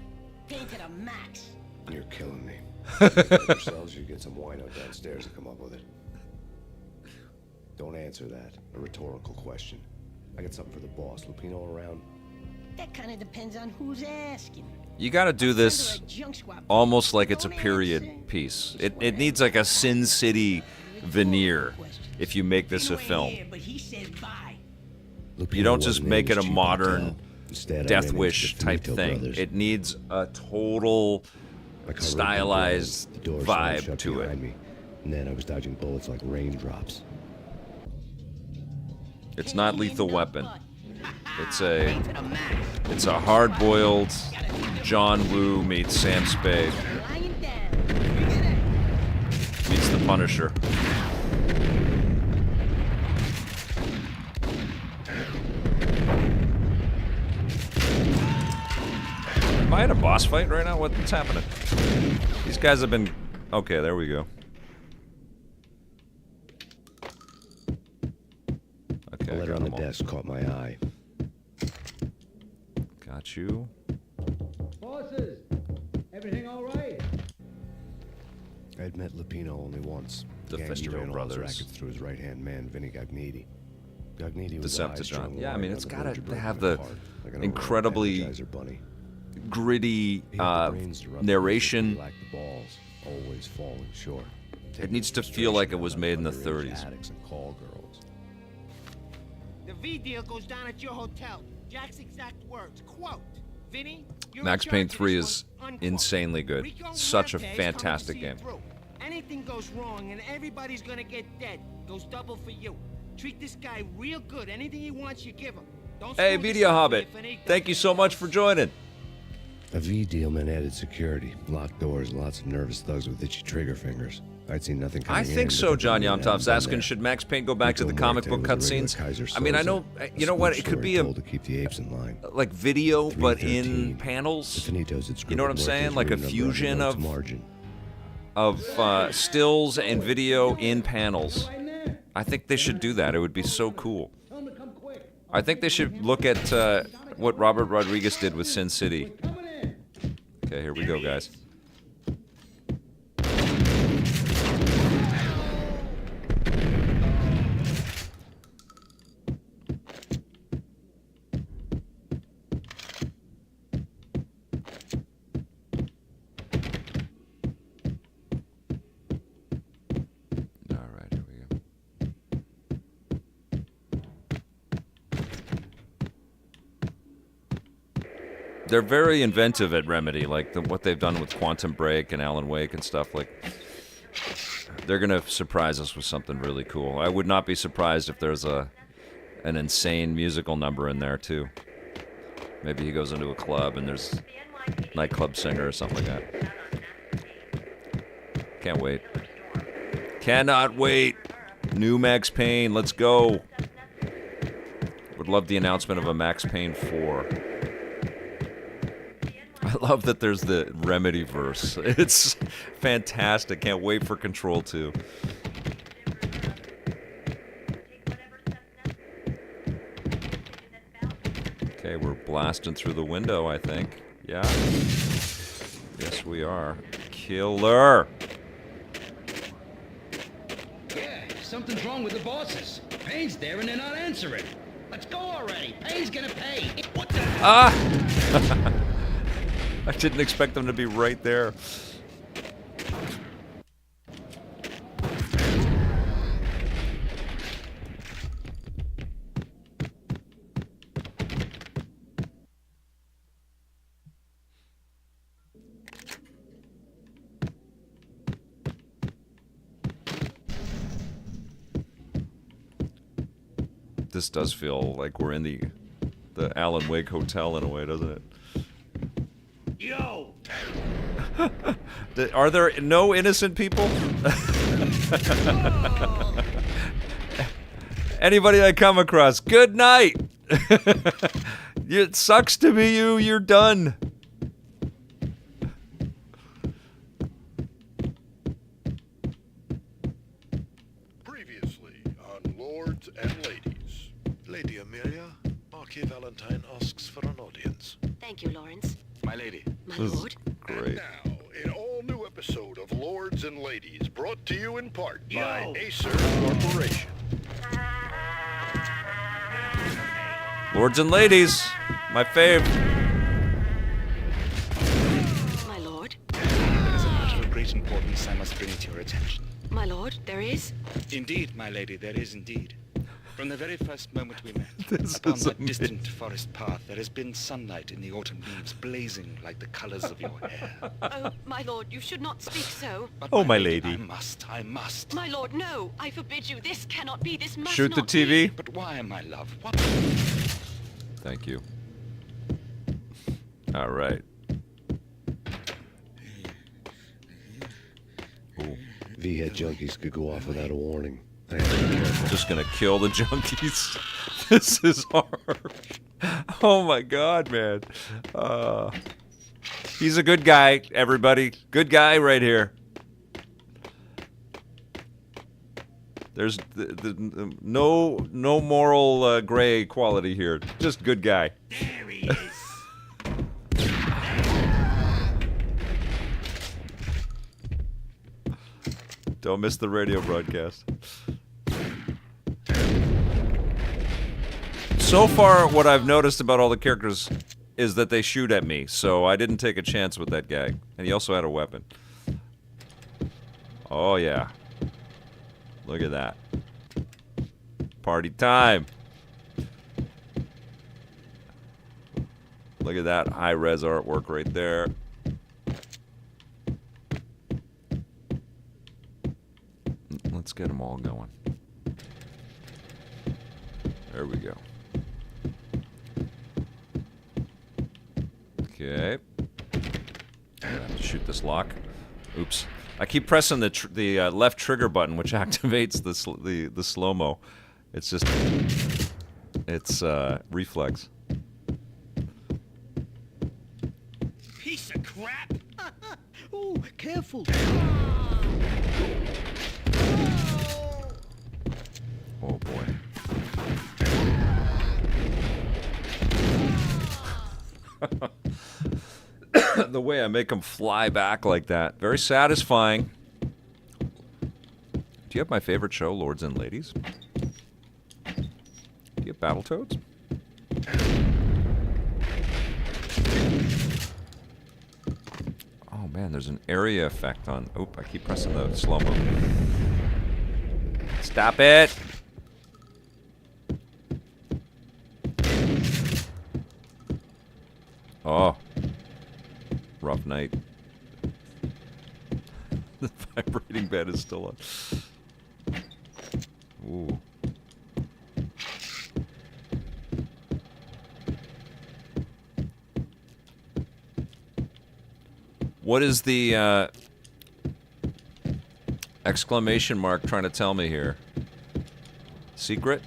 Pain to the max. You're killing me. Help yourselves, you get some wino downstairs and come up with it. Don't answer that. A rhetorical question. I got something for the boss. Lupino around? That kind of depends on who's asking. You got to do this Under a junk swap. almost like it's a Don't period answer. piece. It needs like a Sin City veneer if you make this a film. But he said bye. You don't just make it a modern Instead, I Death ran into Wish the type Finito thing. brothers. It needs a total I covered stylized the door slammed vibe shut to behind it. Me. And then I was dodging bullets like raindrops. It's not Lethal Weapon. It's a hard-boiled John Woo meets Sam Spade Lying down. meets the Punisher. Am I in a boss fight right now? What's happening? These guys have been... Okay, there we go. Okay, The I letter got on the them all. desk caught my eye. Got you. Bosses, everything all right? I'd met Lupino only once. The Gangster Finito ran all his brothers. rackets through his right-hand man, Vinny Gagniti. Gagniti was a Decepticon. high-strung Yeah, I mean, warrior it's on a gotta road you broke have him the apart, like an incredibly overwrought Energizer bunny. gritty He had the brains to run the narration. business, but he lacked the balls, always falling short. It needs to feel like it was made in the 30s. Addicts and call girls. The V deal goes down at your hotel. Jack's exact words, quote, Vinny, you're Max in Payne charge of 3 this is one, unquote. insanely good. Rico Such a Muerte's coming to fantastic see you game. through. Anything goes wrong and everybody's gonna get dead. Goes double for you. Treat this guy real good. Anything he wants, you give him. Don't Hey, screw Media yourself Hobbit, with Finito. thank you so much for joining. A V deal meant added security, locked doors, and lots of nervous thugs with itchy trigger fingers. I'd seen nothing coming I in, think but so, the John man Yomtov's hadn't asking, been should Max Payne go back to the Rico comic Muerte book was a regular cutscenes? Kaiser I mean, I Soze, know, a you know what, spoof it could story be a, told to keep the apes in line. like video, but 313. in panels. The Finitos had You know what I'm scribbled saying? Muerte's Like a room number on the fusion note's of margin. Stills and video in panels. I think they should do that. It would be so cool. Tell him to come quick. I think they should look at what Robert Rodriguez did with Sin City. Coming in. Okay, here we go, guys. All right, here we go. They're very inventive at Remedy, like what they've done with Quantum Break and Alan Wake and stuff. Like, they're gonna surprise us with something really cool. I would not be surprised if there's an insane musical number in there too. Maybe he goes into a club and there's a nightclub singer or something like that. Can't wait. Cannot wait. New Max Payne, let's go. Would love the announcement of a Max Payne 4. I love that there's the Remedy verse. It's fantastic. Can't wait for Control 2. Okay, we're blasting through the window, I think. Yeah? Yes, we are. Killer! Yeah, something's wrong with the bosses. Payne's there and they're not answering. Let's go already. Payne's gonna pay. What the hell? Ah! I didn't expect them to be right there. This does feel like we're in the Alan Wake Hotel in a way, doesn't it? Yo! Are there no innocent people? Anybody I come across, good night. It sucks to be you. You're done. Previously on Lords and Ladies. Lady Amelia, Marquis Valentine asks for an audience. Thank you, Lawrence. My lady. My This is lord. great. Now, an all-new episode of Lords and Ladies, brought to you in part by Yo. Acer Corporation. Lords and ladies, my fave. My lord? There is a matter of great importance I must bring to your attention. My lord, there is? Indeed, my lady, there is indeed. From the very first moment we met, This upon is that amazing. distant forest path, there has been sunlight in the autumn leaves blazing like the colors of your hair. Oh, my lord, you should not speak so. But Oh, my lady. I must. My lord, no. I forbid you. This cannot be. This must Shoot the not be. TV. But why, my love? What? Thank you. All right. Ooh. V-head junkies could go off without a warning. I have to be careful. Just gonna kill the junkies. This is hard. Oh my god, man. He's a good guy, everybody. Good guy right here. There's no moral gray quality here. Just good guy. There he is. Don't miss the radio broadcast. So far, what I've noticed about all the characters is that they shoot at me, so I didn't take a chance with that guy. And he also had a weapon. Oh, yeah. Look at that. Party time. Look at that high-res artwork right there. Let's get them all going. There we go. Okay. I have to shoot this lock. Oops. I keep pressing the left trigger button, which activates the slow-mo. It's just... It's reflex. Piece of crap. Ooh, careful. Oh, boy. The way I make them fly back like that. Very satisfying. Do you have my favorite show, Lords and Ladies? Do you have Battletoads? Oh man, there's an area effect on... Oop, I keep pressing the slow-mo. Stop it! Oh. Rough night. The vibrating bed is still on. Ooh. What is the exclamation mark trying to tell me here? Secret?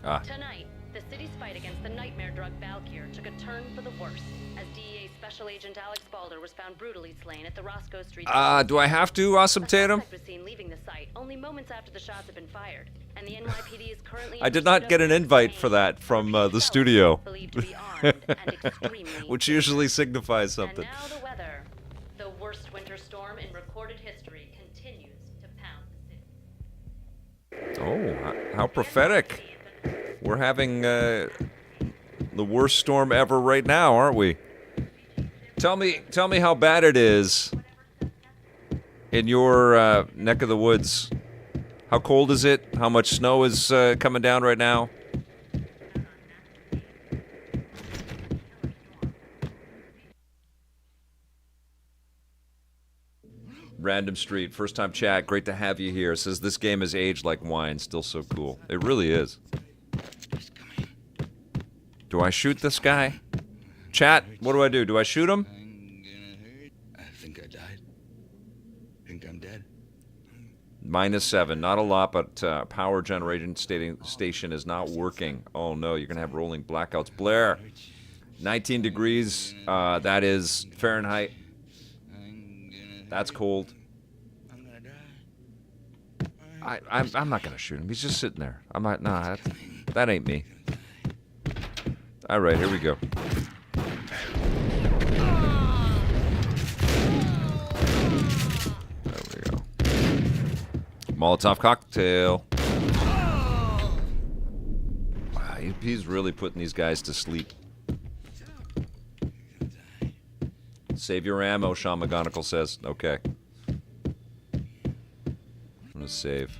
Ah. Tonight, the city's fight against the nightmare drug Valkyr took a turn for the worse as DEA Special Agent Alex Balder was found brutally slain at the Roscoe Street. Do I have to, Awesome Tatum? Was seen leaving the site only moments after the shots had been fired, and the NYPD is currently. I did not get an invite for that from the studio, which usually signifies something. And now the weather. The worst winter storm in recorded history continues to pound the city. Oh, how prophetic. We're having the worst storm ever right now, aren't we? Tell me how bad it is in your neck of the woods. How cold is it? How much snow is coming down right now? Random Street, first time chat. Great to have you here. Says this game has aged like wine. Still so cool. It really is. Do I shoot this guy? Chat, what do I do? Do I shoot him? I think I died. Think I'm dead. -7. Not a lot, but power generation station is not working. Oh no, you're gonna have rolling blackouts. Blair, 19 degrees. That is Fahrenheit. That's cold. I'm not gonna shoot him. He's just sitting there. I'm not. Nah, that ain't me. All right, here we go. There we go. Molotov cocktail. Wow, he's really putting these guys to sleep. Save your ammo, Sean McGonigal says. Okay. I'm gonna save.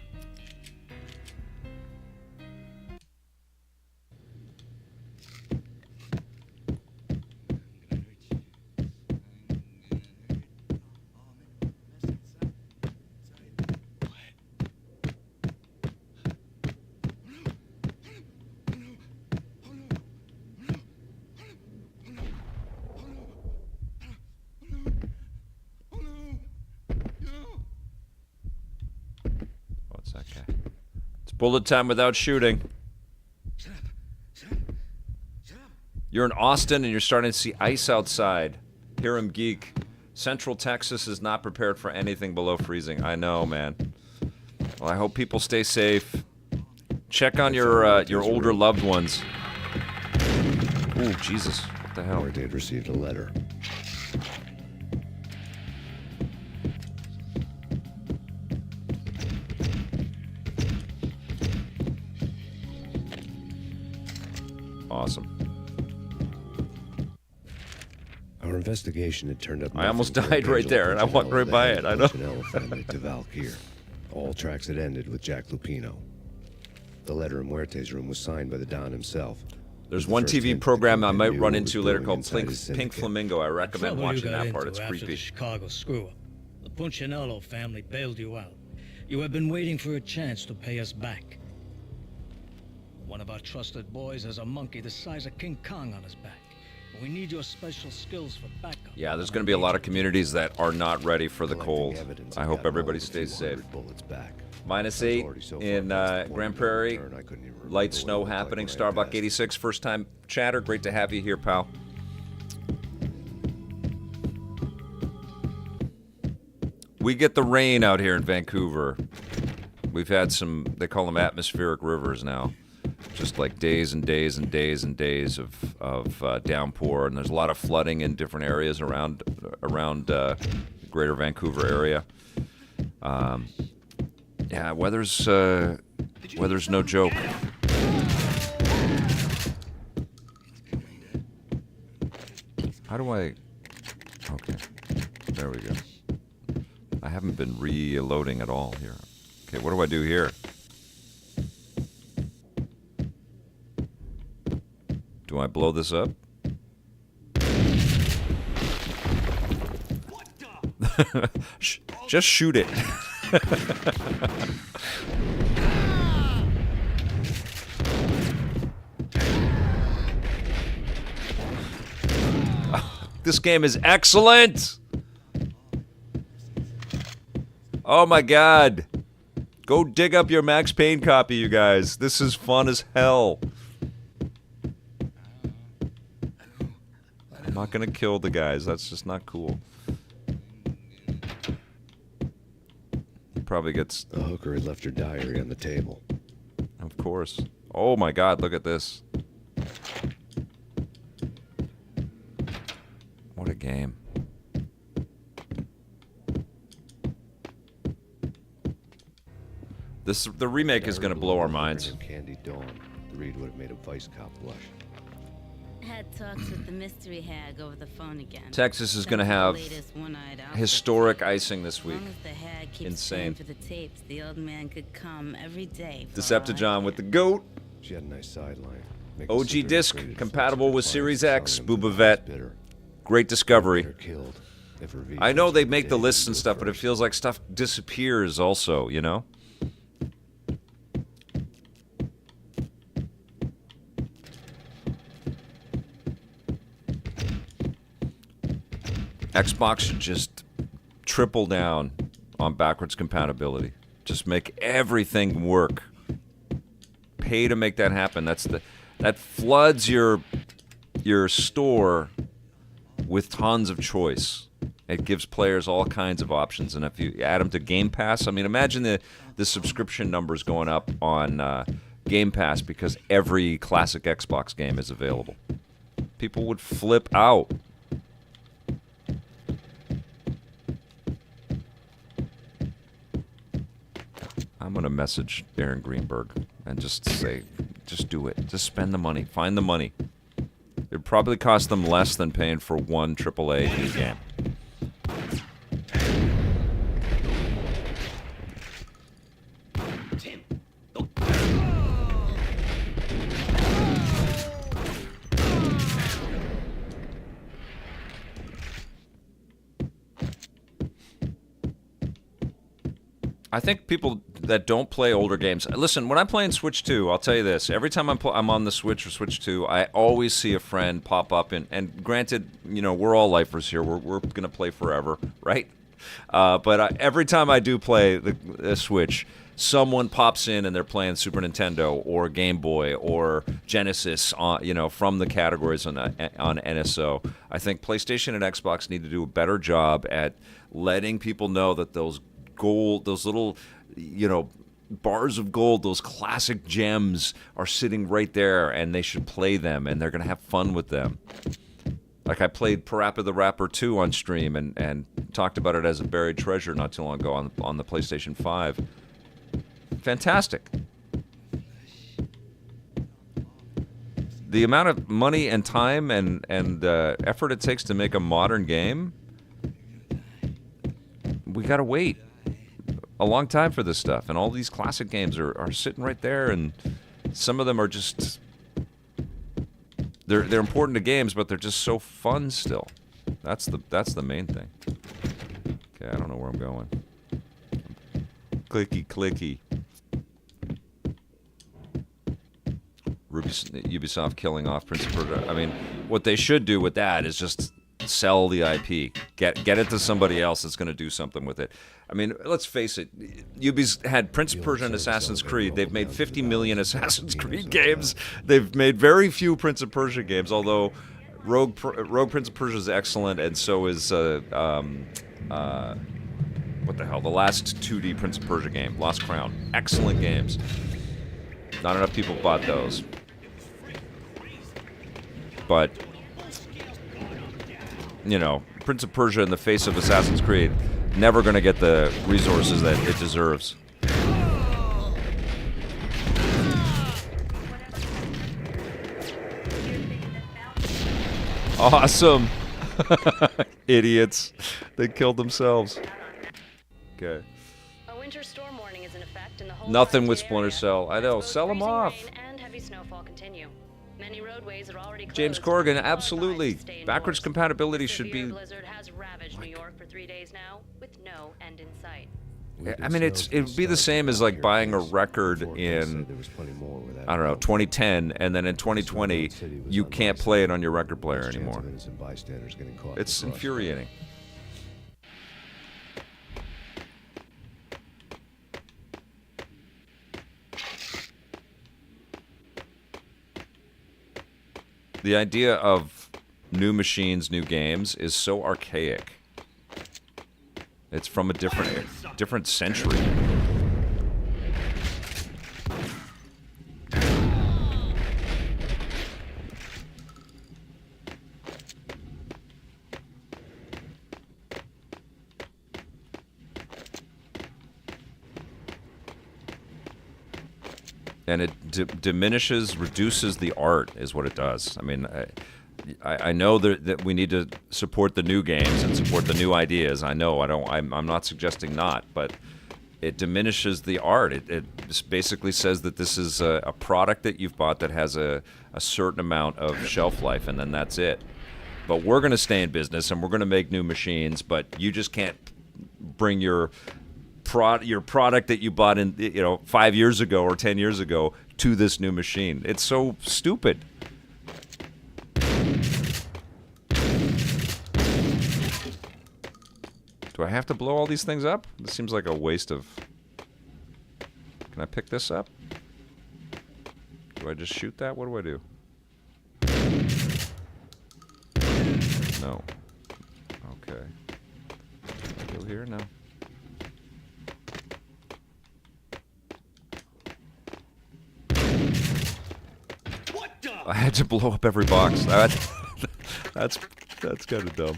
What's that guy? It's bullet time without shooting. You're in Austin and you're starting to see ice outside. Hear him geek. Central Texas is not prepared for anything below freezing. I know, man. Well, I hope people stay safe. Check on your older loved ones. Ooh, Jesus. What the hell? They'd received a letter. Awesome. Our investigation had turned up. I almost died right there, and I walked right by it. I know. Family to Valkyr. All tracks had ended with Jack Lupino. The letter in Muerte's room was signed by the Don himself. There's one TV program I might run into later called Pink Flamingo. I recommend watching that part. It's creepy. The Chicago screw-up. The Punchinello family bailed you out. You have been waiting for a chance to pay us back. One of our trusted boys has a monkey the size of King Kong on his back. We need your special skills for backup. Yeah, there's going to be a lot of communities that are not ready for the cold. I hope everybody stays safe. -8 in Grand Prairie. Light snow happening. Starbuck 86, first time chatter. Great to have you here, pal. We get the rain out here in Vancouver. We've had some, they call them atmospheric rivers now. Just like days and days and days and days of downpour, and there's a lot of flooding in different areas around greater Vancouver area. Yeah, weather's no joke. How do I? Okay, there we go. I haven't been reloading at all here. Okay, what do I do here? Do I blow this up? Just shoot it. This game is excellent. Oh my God. Go dig up your Max Payne copy, you guys. This is fun as hell. I'm not gonna kill the guys. That's just not cool. He probably gets... The hooker had left her diary on the table. Of course. Oh my God, look at this. What a game. The remake is gonna blow our minds. Candy Dawn. The read would have made a vice cop blush. Had talks with the mystery hag over the phone again. Texas is going to have historic icing this week. Insane. For the tapes, the old man could come every day. Decepticon with the goat. She had a nice sideline. OG disc compatible with Series X. Booba Vet. Great discovery. I know they make the lists and stuff, but it feels like stuff disappears also, you know? Xbox should just triple down on backwards compatibility. Just make everything work. Pay to make that happen. That floods your store with tons of choice. It gives players all kinds of options, and if you add them to Game Pass, I mean, imagine the subscription numbers going up on Game Pass because every classic Xbox game is available. People would flip out. I'm gonna message Aaron Greenberg and just say, just do it. Just spend the money. Find the money. It'd probably cost them less than paying for one AAA new game. I think people that don't play older games. Listen, when I'm playing Switch 2, I'll tell you this. Every time I'm on the Switch or Switch 2, I always see a friend pop up. And granted, you know, we're all lifers here. We're going to play forever, right? But every time I do play the Switch, someone pops in and they're playing Super Nintendo or Game Boy or Genesis, you know, from the categories on NSO. I think PlayStation and Xbox need to do a better job at letting people know that those gold, those little, you know, bars of gold, those classic gems are sitting right there, and they should play them, and they're going to have fun with them. Like I played Parappa the Rapper 2 on stream and talked about it as a buried treasure not too long ago on the PlayStation 5. Fantastic. The amount of money and time and effort it takes to make a modern game, we got to wait a long time for this stuff, and all these classic games are sitting right there, and some of them are just they're important to games, but they're just so fun still. That's the main thing. Okay, I don't know where I'm going. Clicky. Ubisoft killing off Prince of Persia. I mean, what they should do with that is just sell the IP. Get it to somebody else that's going to do something with it. I mean, let's face it. Ubi's had Prince of Persia and Assassin's Creed. They've made 50 million Assassin's Creed games. They've made very few Prince of Persia games, although Rogue Prince of Persia is excellent, and so is what the hell? The last 2D Prince of Persia game, Lost Crown. Excellent games. Not enough people bought those. But you know, Prince of Persia in the face of Assassin's Creed, never going to get the resources that it deserves. Awesome. Idiots. They killed themselves. Okay. A winter storm warning is in effect in the whole Nothing with Splinter Cell. I know. Sell them off. And heavy snowfall continue. Many roadways are already closed. James Corrigan, absolutely. Backwards compatibility should be. Blizzard has ravaged New York for 3 days now, with no end in sight. I mean, it would be the same as like buying a record in, I don't know, 2010, and then in 2020, you can't play it on your record player anymore. It's infuriating. The idea of new machines, new games is so archaic. It's from a different century. And it diminishes, reduces the art, is what it does. I mean, I know that we need to support the new games and support the new ideas. I know. I'm not suggesting not, but it diminishes the art. It just basically says that this is a product that you've bought that has a certain amount of shelf life, and then that's it. But we're going to stay in business, and we're going to make new machines, but you just can't bring your product that you bought in 5 years ago or 10 years ago to this new machine. It's so stupid. Do I have to blow all these things up? This seems like a waste of... Can I pick this up? Do I just shoot that? What do I do? No. Okay. Can I go here? No. I had to blow up every box. That's kind of dumb.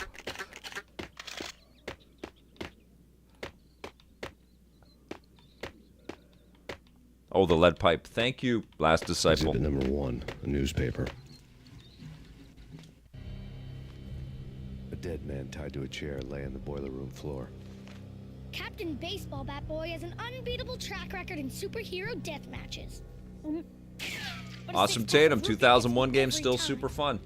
Oh, the lead pipe. Thank you, Last Disciple. Exhibit number 1, a newspaper. A dead man tied to a chair lay on the boiler room floor. Captain Baseball Bat Boy has an unbeatable track record in superhero death matches. Awesome Tatum, 2001 game, still super fun.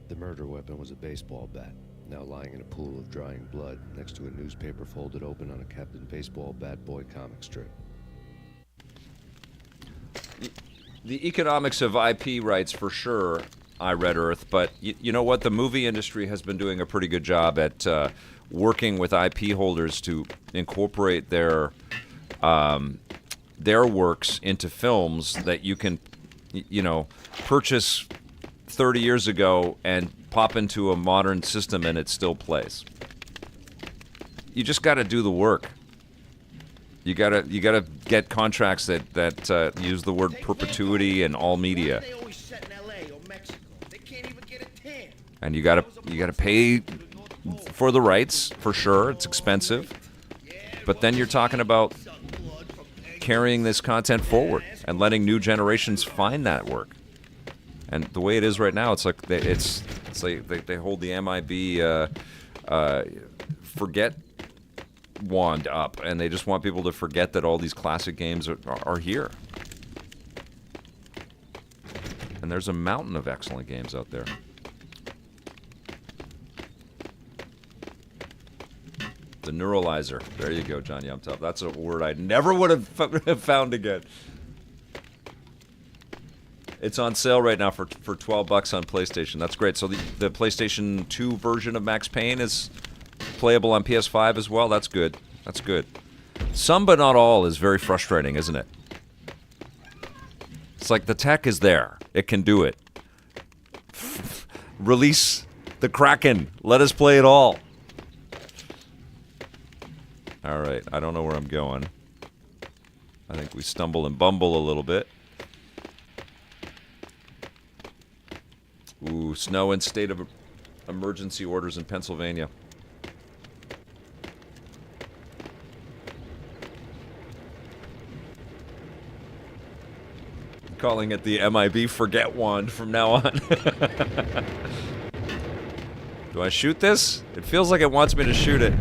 The murder weapon was a baseball bat, now lying in a pool of drying blood next to a newspaper folded open on a Captain Baseball Bat Boy comic strip. The economics of IP rights, for sure, I Red Earth, but you know what? The movie industry has been doing a pretty good job at working with IP holders to incorporate their works into films that you can, purchase 30 years ago and pop into a modern system and it still plays. You just got to do the work. You gotta get contracts that use the word perpetuity and all media. And you gotta pay for the rights, for sure. It's expensive. But then you're talking about carrying this content forward and letting new generations find that work. And the way it is right now, it's like they hold the MIB forget wand up, and they just want people to forget that all these classic games are here. And there's a mountain of excellent games out there. The neuralizer. There you go, John Yumtop. That's a word I never would have found again. It's on sale right now for $12 on PlayStation. That's great. So the PlayStation 2 version of Max Payne is playable on PS5 as well. That's good. That's good. Some but not all is very frustrating, isn't it? It's like the tech is there. It can do it. Release the Kraken. Let us play it all. All right. I don't know where I'm going. I think we stumble and bumble a little bit. Ooh, snow and state of emergency orders in Pennsylvania. I'm calling it the MIB forget wand from now on. Do I shoot this? It feels like it wants me to shoot it.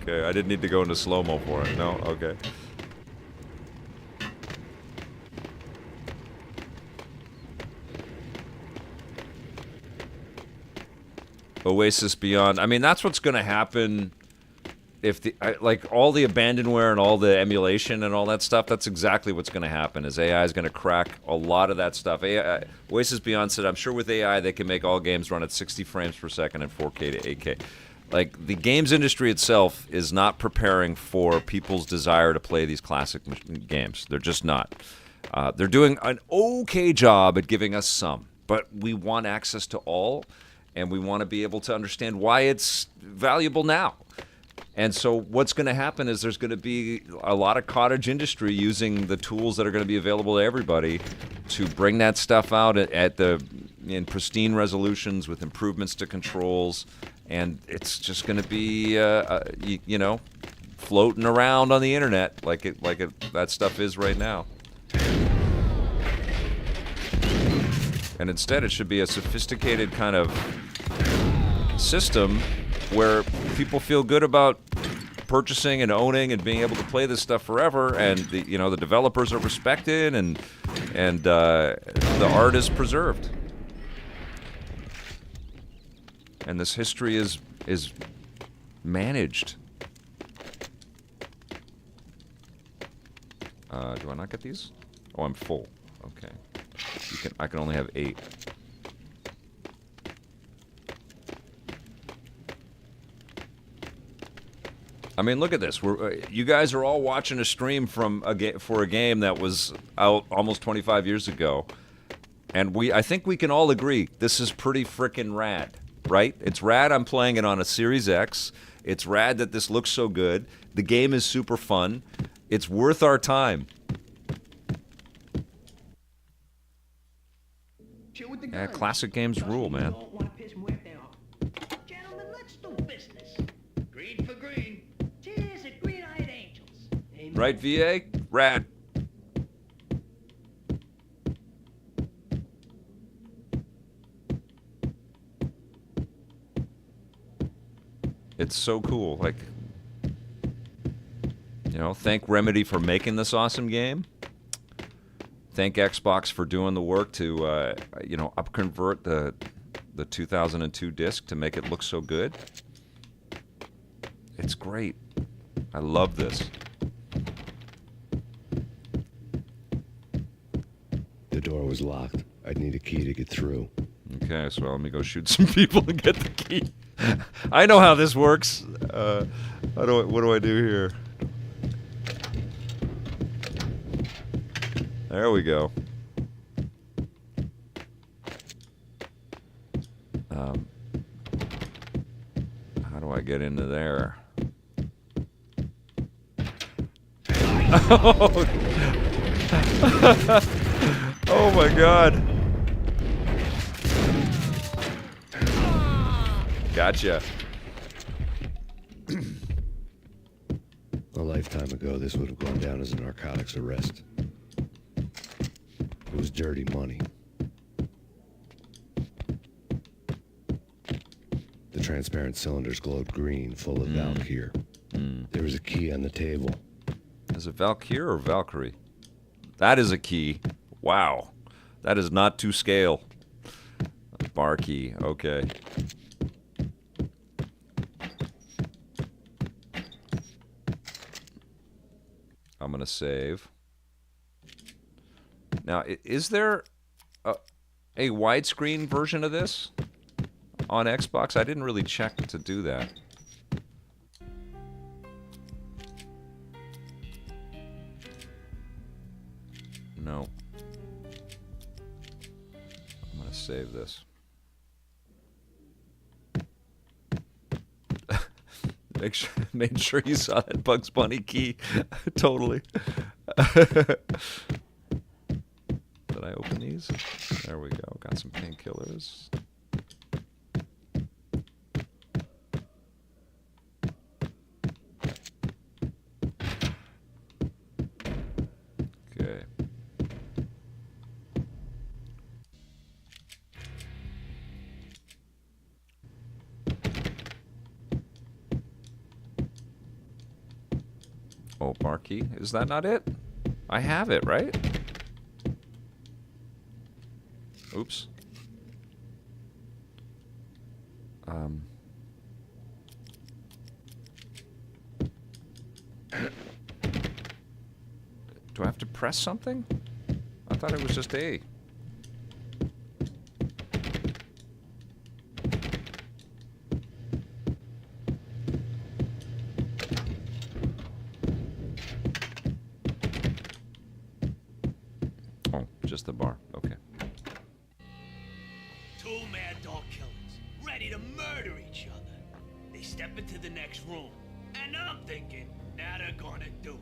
Okay, I didn't need to go into slow-mo for it. No? Okay. Oasis Beyond. I mean, that's what's going to happen if all the abandonware and all the emulation and all that stuff. That's exactly what's going to happen. Is AI is going to crack a lot of that stuff. Oasis Beyond said, "I'm sure with AI they can make all games run at 60 frames per second and 4K to 8K." Like, the games industry itself is not preparing for people's desire to play these classic games. They're just not. They're doing an okay job at giving us some, but we want access to all. And we want to be able to understand why it's valuable now. And so what's going to happen is there's going to be a lot of cottage industry using the tools that are going to be available to everybody to bring that stuff out in pristine resolutions with improvements to controls. And it's just going to be, floating around on the internet like that stuff is right now. And instead, it should be a sophisticated kind of system where people feel good about purchasing and owning and being able to play this stuff forever, and the developers are respected and the art is preserved. And this history is managed. Do I not get these? Oh, I'm full. Okay. I can only have 8. I mean, look at this. You guys are all watching a stream for a game that was out almost 25 years ago, and I think we can all agree this is pretty frickin' rad, right? It's rad. I'm playing it on a Series X. It's rad that this looks so good. The game is super fun. It's worth our time. Yeah, classic games rule, man. Gentlemen, let's do business. Green for green. Cheers at green-eyed angels. Amen. Right, VA? Rad. It's so cool. Like, you know, thank Remedy for making this awesome game. Thank Xbox for doing the work to, you know, upconvert the 2002 disc to make it look so good. It's great. I love this. The door was locked. I'd need a key to get through. Okay, so let me go shoot some people and get the key. I know how this works. What do I do here? There we go. How do I get into there? Oh my God. Gotcha. A lifetime ago, this would have gone down as a narcotics arrest. It was dirty money. The transparent cylinders glowed green, full of Valkyr. There was a key on the table. Is it Valkyr or Valkyrie? That is a key. Wow. That is not to scale. A bar key. Okay. I'm going to save. Now, is there a widescreen version of this on Xbox? I didn't really check to do that. No. I'm going to save this. Made sure you saw that Bugs Bunny key. Totally. Did I open these? There we go. Got some painkillers. Okay. Oh, bar key. Is that not it? I have it, right? Oops. Do I have to press something? I thought it was just A. Oh, just the bar. Okay. Two mad dog killers, ready to murder each other. They step into the next room, and I'm thinking, now they're gonna do it.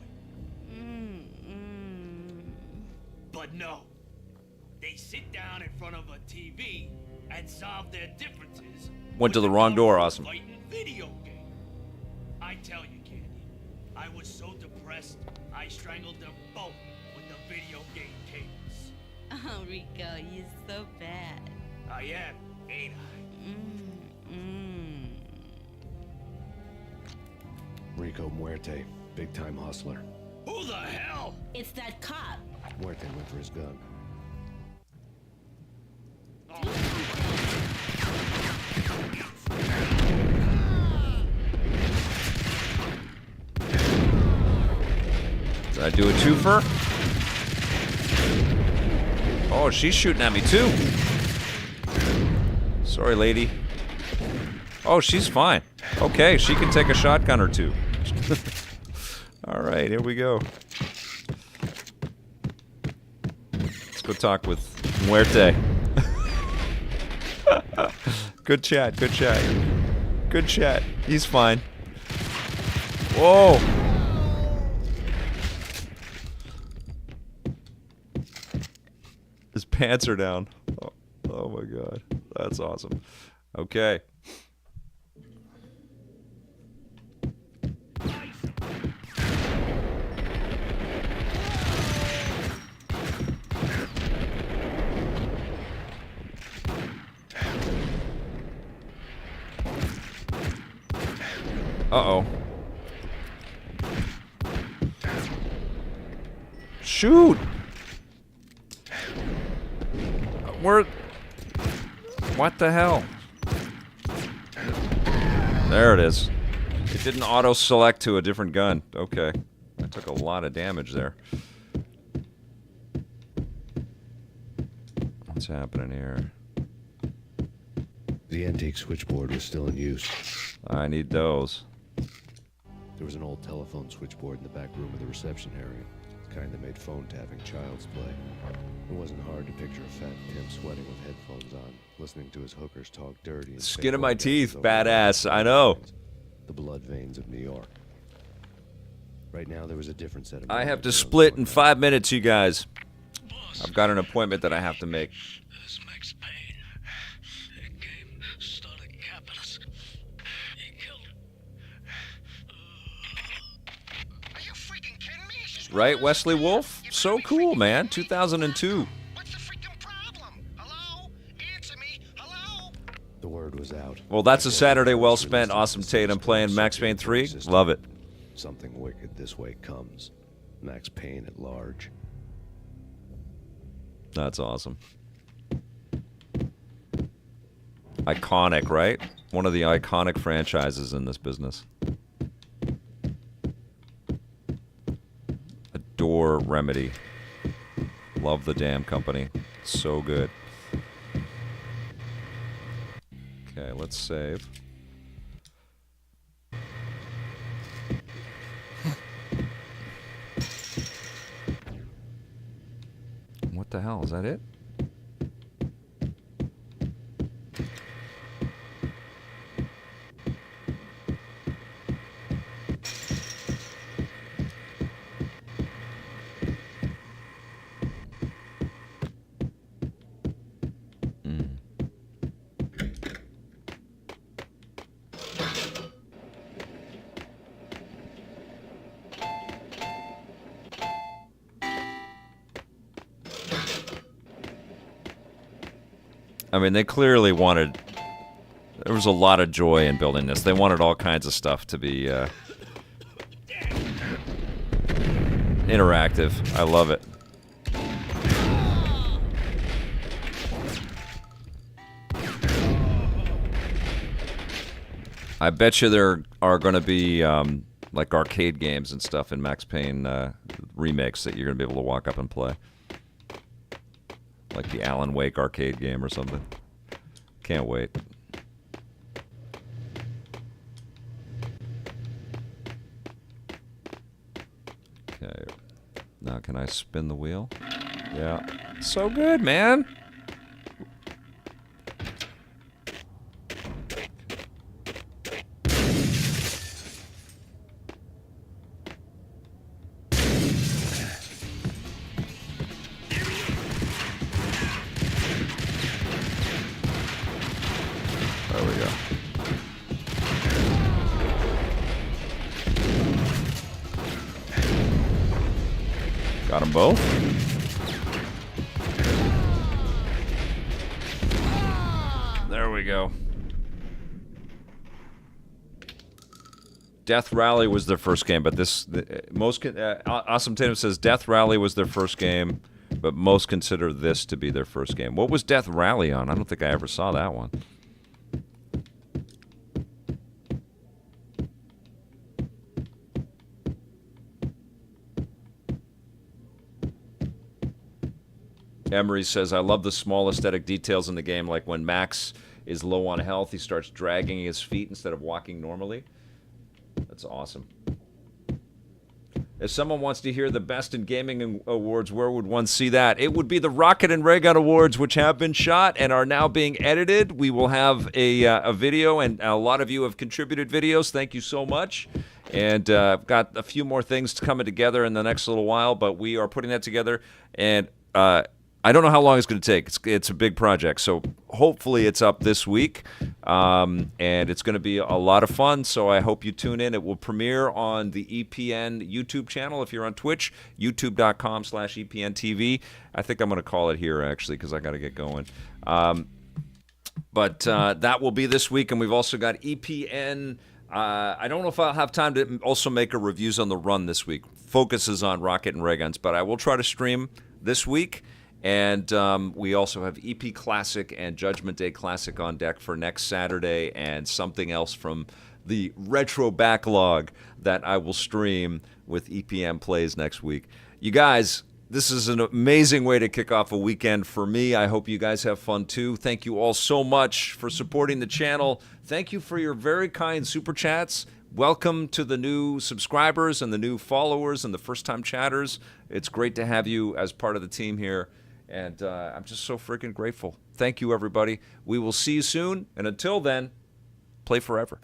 But no. They sit down in front of a TV and solve their differences. Went to the wrong door, awesome. Fighting video game. I tell you, Candy, I was so depressed, I strangled them both with the video game cables. Oh, Rico, you're so bad. I am, ain't I? Rico Muerte, big-time hustler. Who the hell? It's that cop. Muerte went for his gun. Did I do a twofer? Oh, she's shooting at me too. Sorry, lady. Oh, she's fine. Okay, she can take a shotgun or two. All right, here we go. Let's go talk with Muerte. Good chat, good chat. Good chat. He's fine. Whoa. His pants are down. Oh my god. That's awesome. Okay. Uh-oh. Shoot! What the hell? There it is. It didn't auto-select to a different gun. Okay. I took a lot of damage there. What's happening here? The antique switchboard was still in use. I need those. There was an old telephone switchboard in the back room of the reception area. The kind that made phone tapping child's play. It wasn't hard to picture a fat Tim sweating with headphones on, listening to his hookers talk dirty. And Skin of my teeth, badass. I know. The blood veins of New York. Right now, there was a different set of... I have to split in 5 minutes, you guys. I've got an appointment that I have to make. This is Max Payne. A game started capitalist. He killed Are you freaking kidding me? Right, Wesley Wolf? So cool, man. 2002. What's the freaking problem? Hello? Answer me. Hello? The word was out. Well, that's a Saturday well spent. Awesome Tatum playing Max Payne 3. Love it. Something wicked this way comes. Max Payne at large. That's awesome. Iconic, right? One of the iconic franchises in this business. Adore Remedy. Love the damn company. So good. Okay, let's save. What the hell? Is that it? I mean, they clearly wanted... There was a lot of joy in building this. They wanted all kinds of stuff to be interactive. I love it. I bet you there are going to be like arcade games and stuff in Max Payne remakes that you're going to be able to walk up and play. Like the Alan Wake arcade game or something. Can't wait. Okay. Now can I spin the wheel? Yeah. So good, man. Got them both. There we go. Death Rally was their first game, but Awesome Tatum says Death Rally was their first game, but most consider this to be their first game. What was Death Rally on? I don't think I ever saw that one. Emery says, I love the small aesthetic details in the game, like when Max is low on health, he starts dragging his feet instead of walking normally. That's awesome. If someone wants to hear the best in gaming awards, where would one see that? It would be the Rocket and Ray Gun Awards, which have been shot and are now being edited. We will have a video, and a lot of you have contributed videos. Thank you so much. And I've got a few more things coming together in the next little while, but we are putting that together. And I don't know how long it's going to take. It's a big project, so hopefully it's up this week, and it's going to be a lot of fun, so I hope you tune in. It will premiere on the EPN YouTube channel if you're on Twitch, youtube.com/EPNTV. I think I'm going to call it here, actually, because I got to get going. But that will be this week, and we've also got EPN I don't know if I'll have time to also make a reviews on the run this week. Focus is on rocket and ray guns, but I will try to stream this week. And we also have EP Classic and Judgment Day Classic on deck for next Saturday, and something else from the retro backlog that I will stream with EPN Plays next week. You guys, this is an amazing way to kick off a weekend for me. I hope you guys have fun too. Thank you all so much for supporting the channel. Thank you for your very kind super chats. Welcome to the new subscribers and the new followers and the first-time chatters. It's great to have you as part of the team here, and I'm just so freaking grateful. Thank you, everybody. We will see you soon, and until then, play forever.